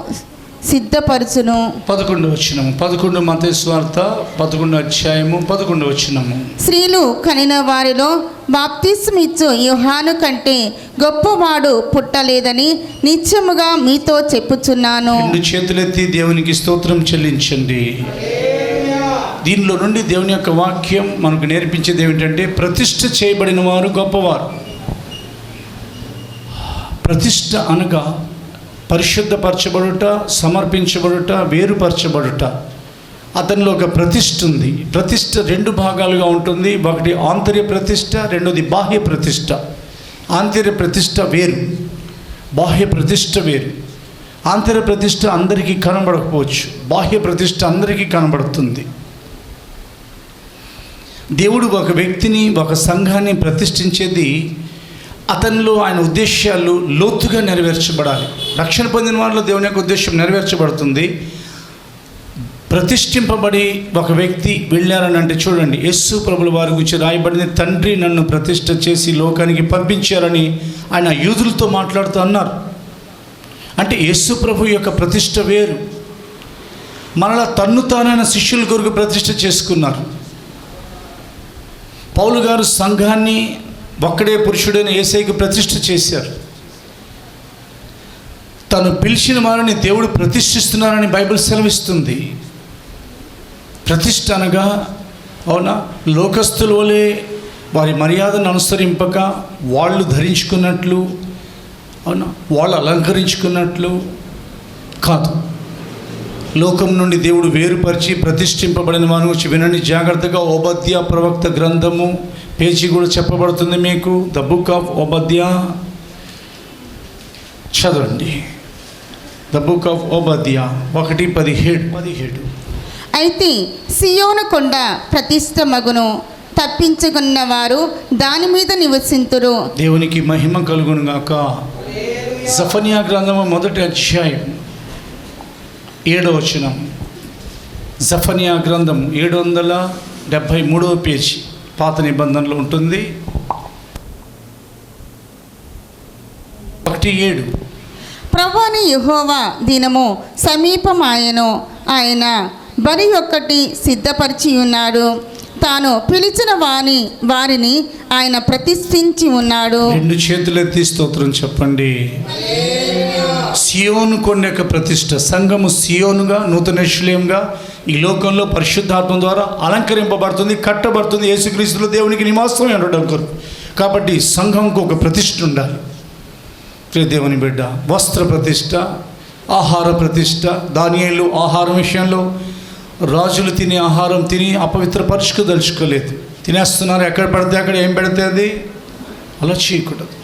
సిద్ధపరచును. 11వ వచనము. 11 మత్తయి సువార్త 11వ అధ్యాయము 11వ వచనము. స్త్రీలు కనిన వారిలో బాప్తిస్మిచ్చు యోహాను కంటే గొప్పవాడు పుట్టలేదని నిత్యముగా మీతో చెప్పుచున్నాను. 2 చేతులెత్తి దేవునికి స్తోత్రం చెల్లించండి. దీనిలో నుండి దేవుని యొక్క వాక్యం మనకు నేర్పించేది ఏమిటంటే, ప్రతిష్ఠ చేయబడిన వారు గొప్పవారు. ప్రతిష్ఠ అనగా పరిశుద్ధపరచబడుట, సమర్పించబడుట, వేరుపరచబడుట. అతనిలో ఒక ప్రతిష్ఠ ఉంది. ప్రతిష్ఠ 2 భాగాలుగా ఉంటుంది. ఒకటి ఆంతర్య ప్రతిష్ఠ, రెండోది బాహ్య ప్రతిష్ఠ. ఆంతర్య ప్రతిష్ఠ వేరు, బాహ్య ప్రతిష్ఠ వేరు. ఆంతర్య ప్రతిష్ఠ అందరికీ కనబడకపోవచ్చు, బాహ్య ప్రతిష్ఠ అందరికీ కనబడుతుంది. దేవుడు ఒక వ్యక్తిని, ఒక సంఘాన్ని ప్రతిష్ఠించేది అతనిలో ఆయన ఉద్దేశాలు లోతుగా నెరవేర్చబడాలి. రక్షణ పొందిన వారిలో దేవుని యొక్క ఉద్దేశం నెరవేర్చబడుతుంది. ప్రతిష్ఠింపబడి ఒక వ్యక్తి వెళ్ళారని అంటే చూడండి, యేసు ప్రభుల వారి గురించి రాయబడింది, తండ్రి నన్ను ప్రతిష్ఠ చేసి లోకానికి పంపించారని ఆయన యూదులతో మాట్లాడుతూ అన్నారు. అంటే యేసు ప్రభు యొక్క ప్రతిష్ఠ వేరు. మనలా తన్ను తానైన శిష్యుల కొరకు ప్రతిష్ఠ చేసుకున్నారు. పౌలు గారు సంఘాన్ని ఒక్కడే పురుషుడైన యేసయ్యకు ప్రతిష్ఠ చేశారు. తను పిలిచిన వారిని దేవుడు ప్రతిష్ఠిస్తున్నారని బైబిల్ సెలవిస్తుంది. ప్రతిష్ఠ అనగా అవునా, లోకస్తుల వలె వారి మర్యాదను అనుసరింపక వాళ్ళు ధరించుకున్నట్లు, అవునా, వాళ్ళు అలంకరించుకున్నట్లు కాదు. లోకం నుండి దేవుడు వేరుపరిచి ప్రతిష్ఠింపబడిన వారిని వచ్చి వినండి జాగ్రత్తగా. ఓబద్య ప్రవక్త గ్రంథము పేజీ కూడా చెప్పబడుతుంది మీకు. ద బుక్ ఆఫ్ ఓబద్య చదవండి. ద బుక్ ఆఫ్ ఓబద్య 1:17. అయితే సియోను కొండ ప్రతిష్ఠ మగును, తప్పించుకున్న వారు దాని మీద నివసింతురు. దేవునికి మహిమ కలుగును గాక. జఫన్యా గ్రంథము 1వ అధ్యాయం 7వ వచనం. జఫన్యా గ్రంథం 773వ పేజీ, పాత నిబంధనలో ఉంటుంది. 1:7. ప్రభువైన యెహోవా దినము సమీపమాయెను, ఆయన బలి ఒక్కటి సిద్ధపరిచి ఉన్నాడు. తాను పిలిచిన వారిని ఆయన ప్రతిష్ఠించి ఉన్నాడు. 2 చేతులు ఎత్తి స్తోత్రం చెప్పండి. సియోను కొండ యొక్క ప్రతిష్ట, సంఘము సియోనుగా, నూతన యెరూషలేముగా ఈ లోకంలో పరిశుద్ధాత్మ ద్వారా అలంకరింపబడుతుంది, కట్టబడుతుంది, యేసుక్రీస్తులో దేవునికి నివాసం ఉండడం కొరకు. కాబట్టి సంఘంకు ఒక ప్రతిష్ట ఉండాలి. ప్రియ దేవుని బిడ్డ, వస్త్ర ప్రతిష్ట, ఆహార ప్రతిష్ట. దానియేలు ఆహారం విషయంలో రాజులు తినే ఆహారం తిని అపవిత్రపరుచుకోదలుచుకోలేదు. తినేస్తున్నారు, ఎక్కడ పడితే అక్కడ ఏం పెడితే అది అలా చేయకూడదు.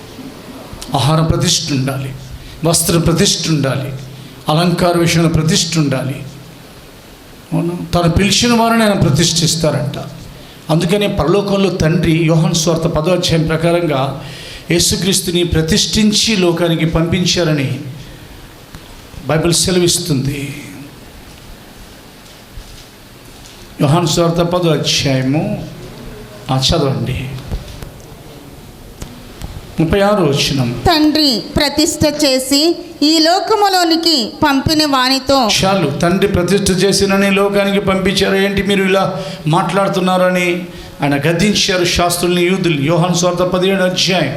ఆహార ప్రతిష్ట ఉండాలి, వస్త్ర ప్రతిష్ట ఉండాలి, అలంకార విషయంలో ప్రతిష్ట ఉండాలి. తను పిలిచిన వారిని ఆయన ప్రతిష్ఠిస్తారంట. అందుకని పరలోకంలో తండ్రి యోహాను సువార్త 10వ అధ్యాయం ప్రకారంగా యేసుక్రీస్తుని ప్రతిష్ఠించి లోకానికి పంపించారని బైబిల్ సెలవిస్తుంది. యోహాను సువార్త 10వ అధ్యాయము చదవండి, 36వ వచనం. తండ్రి ప్రతిష్ఠ చేసి ఈ లోకములోనికి పంపిన వానితో. చాలు, తండ్రి ప్రతిష్ఠ చేసినని లోకానికి పంపించారు, ఏంటి మీరు ఇలా మాట్లాడుతున్నారని ఆయన గద్దించారు శాస్త్రుల్ని, యూదుల్ని. యోహాను సువార్త 17వ అధ్యాయం.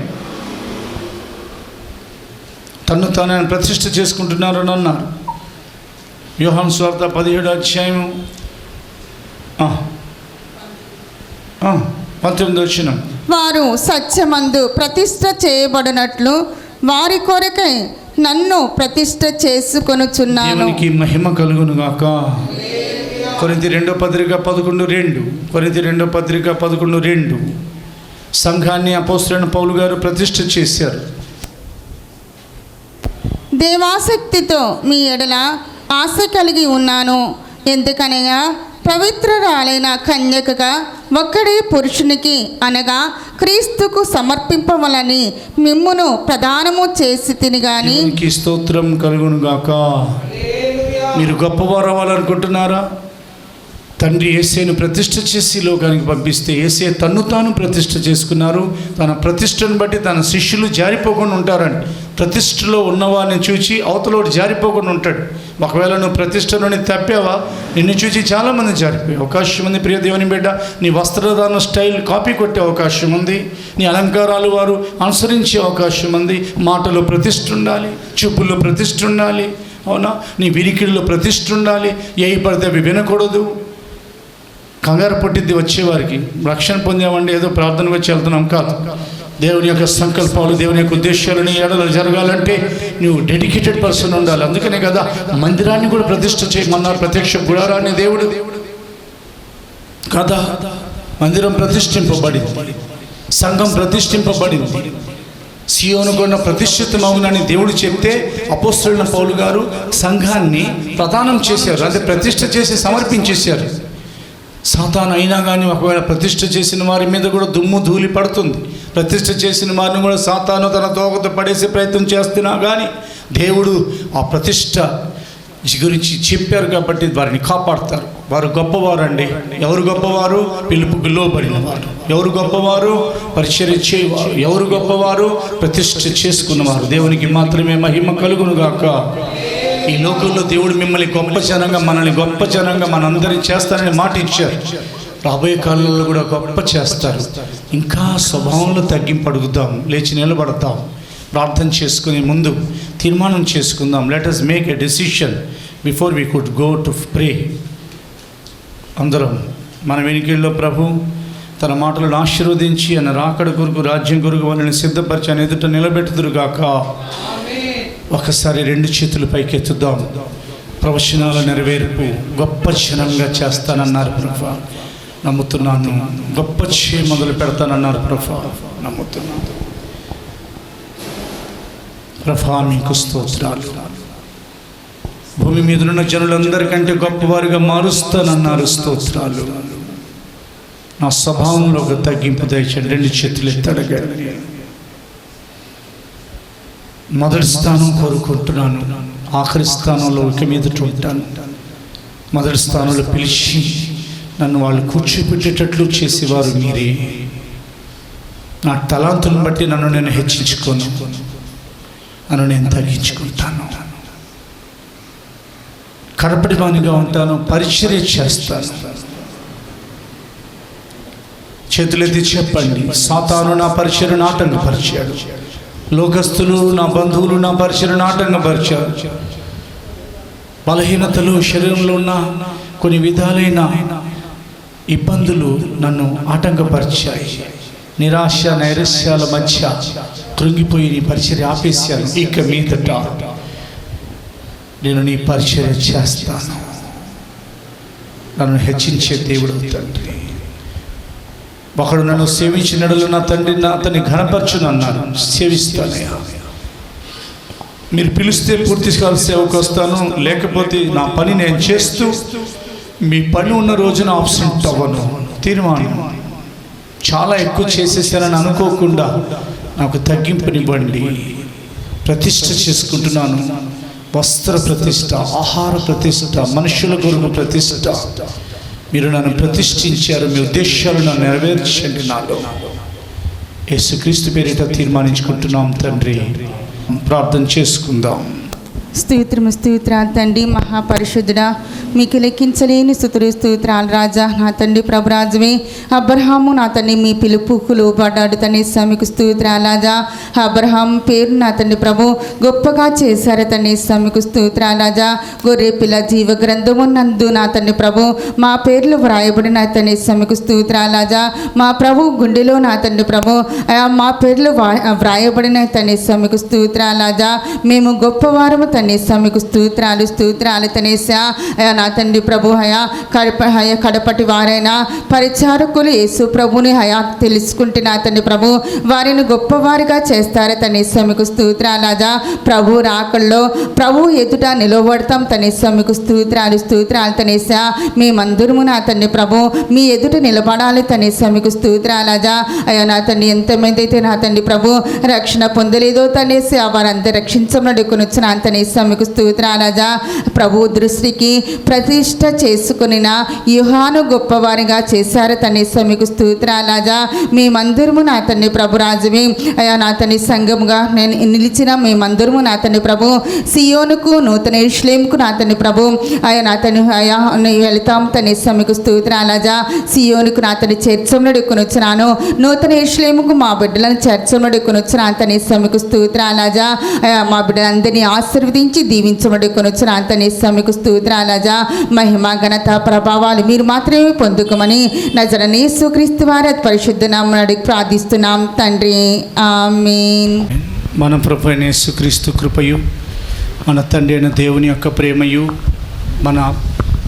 తను తాను ఆయన ప్రతిష్ఠ చేసుకుంటున్నారని అన్నారు. యోహాను సువార్త 17వ అధ్యాయం 19వ వచనం. వారు సత్యమందు ప్రతిష్ఠ చేయబడినట్లు వారి కొరకై నన్ను ప్రతిష్ఠ చేసుకొనుచున్నాను. దేవునికి మహిమ కలుగును గాక. కొరింథీ 2వ పత్రిక 11:2. కొరింథీ 2వ పత్రిక 11:2. సంఘాన్ని అపోస్తలుడైన పౌలు గారు ప్రతిష్ఠ చేశారు. దేవాసక్తితో మీ ఎడల ఆశ కలిగి ఉన్నాను. ఎందుకనగా పవిత్రురాలైన కన్యకగా ఒక్కడే పురుషునికి అనగా క్రీస్తుకు సమర్పింపవలని మిమ్మును ప్రదానము చేసి తిని గాని. స్తోత్రం కలుగును గాక. మీరు గొప్పవారు అవ్వాలనుకుంటున్నారా? తండ్రి యేసేను ప్రతిష్ఠ చేసి లోకానికి పంపిస్తే యేసే తన్ను తాను ప్రతిష్ఠ చేసుకున్నారు. తన ప్రతిష్టను బట్టి తన శిష్యులు జారిపోకుండా ఉంటారండి. ప్రతిష్టలో ఉన్నవాడిని చూచి అవతలోడు జారిపోకుండా ఉంటాడు. ఒకవేళ నువ్వు ప్రతిష్టలోని తప్పావా, నిన్ను చూసి చాలామంది జారిపోయే అవకాశం ఉంది. ప్రియ దేవుని బిడ్డ, నీ వస్త్రధారణ స్టైల్ కాపీ కొట్టే అవకాశం ఉంది. నీ అలంకారాలు వారు అనుసరించే అవకాశం ఉంది. మాటలో ప్రతిష్ఠ ఉండాలి, చూపుల్లో ప్రతిష్ఠ ఉండాలి, అవునా? నీ వినికిడిలో ప్రతిష్ఠ ఉండాలి. ఏ పడితే అవి వినకూడదు. కంగారు పట్టిద్ది వచ్చేవారికి. రక్షణ పొందామండి ఏదో ప్రార్థనకు వచ్చి వెళ్తున్నాం కాదు. దేవుని యొక్క సంకల్పాలు, దేవుని యొక్క ఉద్దేశాలు నీ ఎడలో జరగాలంటే నువ్వు డెడికేటెడ్ పర్సన్ ఉండాలి. అందుకనే కదా మందిరాన్ని కూడా ప్రతిష్ఠ చేయమన్నారు. ప్రత్యక్ష గుడారాన్ని దేవుడు కదా. మందిరం ప్రతిష్ఠింపబడింది, సంఘం ప్రతిష్ఠింపబడింది. సియోను కొండ ప్రతిష్ఠితమవునని దేవుడు చెప్తే అపోస్తలుడైన పౌలు గారు సంఘాన్ని ప్రదానం చేశారు, అంటే ప్రతిష్ఠ చేసి సమర్పించేశారు. సాతాను అయినా కానీ ఒకవేళ ప్రతిష్ఠ చేసిన వారి మీద కూడా దుమ్ము ధూళి పడుతుంది. ప్రతిష్ఠ చేసిన వారిని కూడా సాతాను తన తోకతో పడేసే ప్రయత్నం చేస్తున్నా కానీ దేవుడు ఆ ప్రతిష్ఠ గురించి చెప్పారు కాబట్టి వారిని కాపాడతారు. వారు గొప్పవారు అండి. ఎవరు గొప్పవారు? పిలుపుకు లోబడిన వారు. ఎవరు గొప్పవారు? పరిచర్య చేయవారు. ఎవరు గొప్పవారు? ప్రతిష్ఠ చేసుకున్నవారు. దేవునికి మాత్రమే మహిమ కలుగునుగాక. ఈ లోకంలో దేవుడు మిమ్మల్ని గొప్ప జనంగా, మనల్ని గొప్ప జనంగా మనందరి చేస్తారని మాట ఇచ్చారు. రాబోయే కాలంలో కూడా గొప్ప చేస్తారు. ఇంకా స్వభావంలో తగ్గింపు అడుగుదాం, లేచి నిలబడతాం, ప్రార్థన చేసుకునే ముందు తీర్మానం చేసుకుందాం. Let us make a decision before we could go to pray. అందరం మన వెనుకల్లో ప్రభు తన మాటలను ఆశీర్వదించి ఆయన రాకడ కొరకు, రాజ్యం కొరకు వాళ్ళని సిద్ధపరిచి ఆయన ఎదుట నిలబెట్టుదురుగాక. ఒకసారి 2 చేతులు పైకెత్తుదాం. ప్రవచనాల నెరవేర్పు గొప్ప జనంగా చేస్తానన్నారు ప్రభా, నమ్ముతున్నాను. గొప్ప చేయ మొదలు పెడతానన్నారు ప్రభా, నమ్ముతున్నాను. ప్రభా మీకు స్తోత్రాలు. భూమి మీద ఉన్న జనులందరికంటే గొప్పవారిగా మారుస్తానన్నారు. స్తోత్రాలు. నా స్వభావంలో ఒక తగ్గింపు దయచేయండి. 2 చేతులు ఎత్తడగండి. మొదటి స్థానం కోరుకుంటున్నాను, ఆఖరి స్థానంలో ఒక మీదట ఉంటాను. మొదటి స్థానంలో పిలిచి నన్ను వాళ్ళు కూర్చోపెట్టేటట్లు చేసేవారు మీరే. నా తలాంతులను బట్టి నన్ను నేను హెచ్చించుకోను, నన్ను నేను తగ్గించుకుంటాను. కడపటి వానిగా ఉంటాను, పరిచర్య చేస్తాను. చేతులెత్తి చెప్పండి, సాతాను నా పరిచయను ఆటంకపరిచాడు, లోకస్తులు నా బంధువులు నా పరిచయను ఆటంకపరిచారు, బలహీనతలు, శరీరంలో ఉన్న కొన్ని విధాలైన ఇబ్బందులు నన్ను ఆటంకపరిచాయి. నిరాశ నైరాశ్యాల మధ్య కృంగిపోయి నీ పరిచర్య ఆపేశాను. ఇక మీదట నేను నీ పరిచర్య చేస్తాను. నన్ను హెచ్చించే దేవుడు తండ్రి. ఒకడు నన్ను సేవించినడులు నా తండ్రి అతన్ని ఘనపరచునన్నాను. సేవిస్తానయ్యా. మీరు పిలిస్తే పూర్తి కాల సేవకు వస్తాను, లేకపోతే నా పని నేను చేస్తూ మీ పని ఉన్న రోజున ఆబ్సెంట్ అవ్వను. తీర్మానం. చాలా ఎక్కువ చేసేసానని అనుకోకుండా నాకు తగ్గింపునివ్వండి. ప్రతిష్ఠ చేసుకుంటున్నాను. వస్త్ర ప్రతిష్ఠ, ఆహార ప్రతిష్ఠ, మనుషుల కొరకు ప్రతిష్ఠ. మీరు నన్ను ప్రతిష్ఠించారు. మీ ఉద్దేశాలను నెరవేర్చండి నాలో. యేసుక్రీస్తు పేరిట తీర్మానించుకుంటున్నాం తండ్రి. ప్రార్థన చేసుకుందాం. స్తోత్రము స్తోత్రాలు తండ్రి, మహాపరిశుద్ధుడా, మీకు లెక్కించలేని స్తుతులు స్తోత్రాలు రాజా. నా తండ్రి ప్రభురాజువే, అబ్రహాము నా తండ్రి మీ పిలుపుకు లోబడ్డాడు తండ్రి. మీకు స్తోత్రాలు రాజా. అబ్రహాం పేరు నా తండ్రి ప్రభు గొప్పగా చేశారు తండ్రి. మీకు స్తోత్రాలు రాజా. గొర్రె పిల్ల జీవ గ్రంథము నందు నా తండ్రి ప్రభు మా పేర్లు వ్రాయబడిన తండ్రి. మీకు స్తోత్రాలు రాజా. మా ప్రభు గుండెలో నా తండ్రి ప్రభు మా పేర్లు వ్రాయబడిన తండ్రి. మీకు స్తోత్రాలు రాజా. మేము గొప్పవారము తండ్రి. మీకు స్తోత్రాలు స్తోత్రాలు తనేసా. నా తండ్రి ప్రభు కడపటి వారైనా పరిచారకులు యేసు ప్రభుని తెలుసుకుంటే నా తండ్రి ప్రభు వారిని గొప్పవారిగా చేస్తారు తనే. మీకు స్తోత్రాలు రాజా. ప్రభు రాకల్లో ప్రభు ఎదుట నిలబడతాం తనే. మీకు స్తోత్రాలు స్తోత్రాలు తనేసా. మేమందరము నా తండ్రి ప్రభు మీ ఎదుట నిలబడాలి తనే. మీకు స్తోత్రాలు రాజా. అయ్యా నా తండ్రి ఎంతమంది అయితే నా తండ్రి ప్రభు రక్షణ పొందలేదో తనేసి వారంతా రక్షించమని కొనొచ్చు నా తనే. మీకు స్తోత్రాలు రాజా. ప్రభు దృష్టికి ప్రతిష్ట చేసుకుని యూహాను గొప్పవారిగా చేశారు తనే. మీకు స్తోత్రాలు రాజా. మేమందరము నా తండ్రి ప్రభు రాజువి అయా నా తండ్రి సంఘముగా నేను నిలిచిన మేమందరము నా తండ్రి ప్రభు సియోనుకు నూతన యెరూషలేముకు నా తండ్రి ప్రభు అయా నా తండ్రి అయా వెళతాం తనే. మీకు స్తోత్రాలు రాజా. సియోనుకు నా తండ్రి చేర్చమని కొనొచ్చినాను. నూతన యెరూషలేముకు మా బిడ్డలను చేర్చమని కొనొచ్చిన తనే. మీకు స్తోత్రాలు రాజా. అయా మా బిడ్డలందరినీ ఆశీర్వదించి దీవించమని కొనొచ్చిన తనే. మీకు స్తోత్రాలు రాజా. మహిమ ఘనత ప్రభావాలు మీరు మాత్రమే పొందుకోమని నజరేయుడైన యేసుక్రీస్తు వారి పరిశుద్ధ నామమున అడిగి ప్రార్థిస్తున్నాం తండ్రి. ఆమేన్. మన ప్రభు అయిన యేసుక్రీస్తు కృపయు, మన తండ్రి అయిన దేవుని యొక్క ప్రేమయు, మన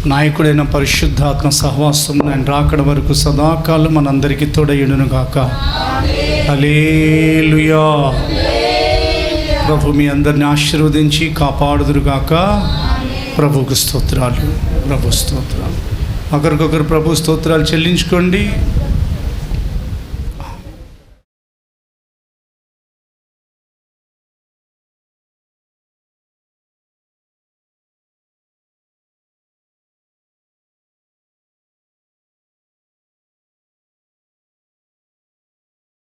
నాయకుడైన పరిశుద్ధాత్మ సహవాసం ఆయన రాకడ వరకు సదాకాలం మనందరికీ తోడయుడును గాక. హల్లెలూయా. ప్రభు మీ అందరిని ఆశీర్వదించి కాపాడుదురుగాక. ప్రభుకు స్తోత్రాలు. ప్రభు స్తోత్రాలు. ఒకరికొకరు ప్రభు స్తోత్రాలు చెల్లించుకోండి.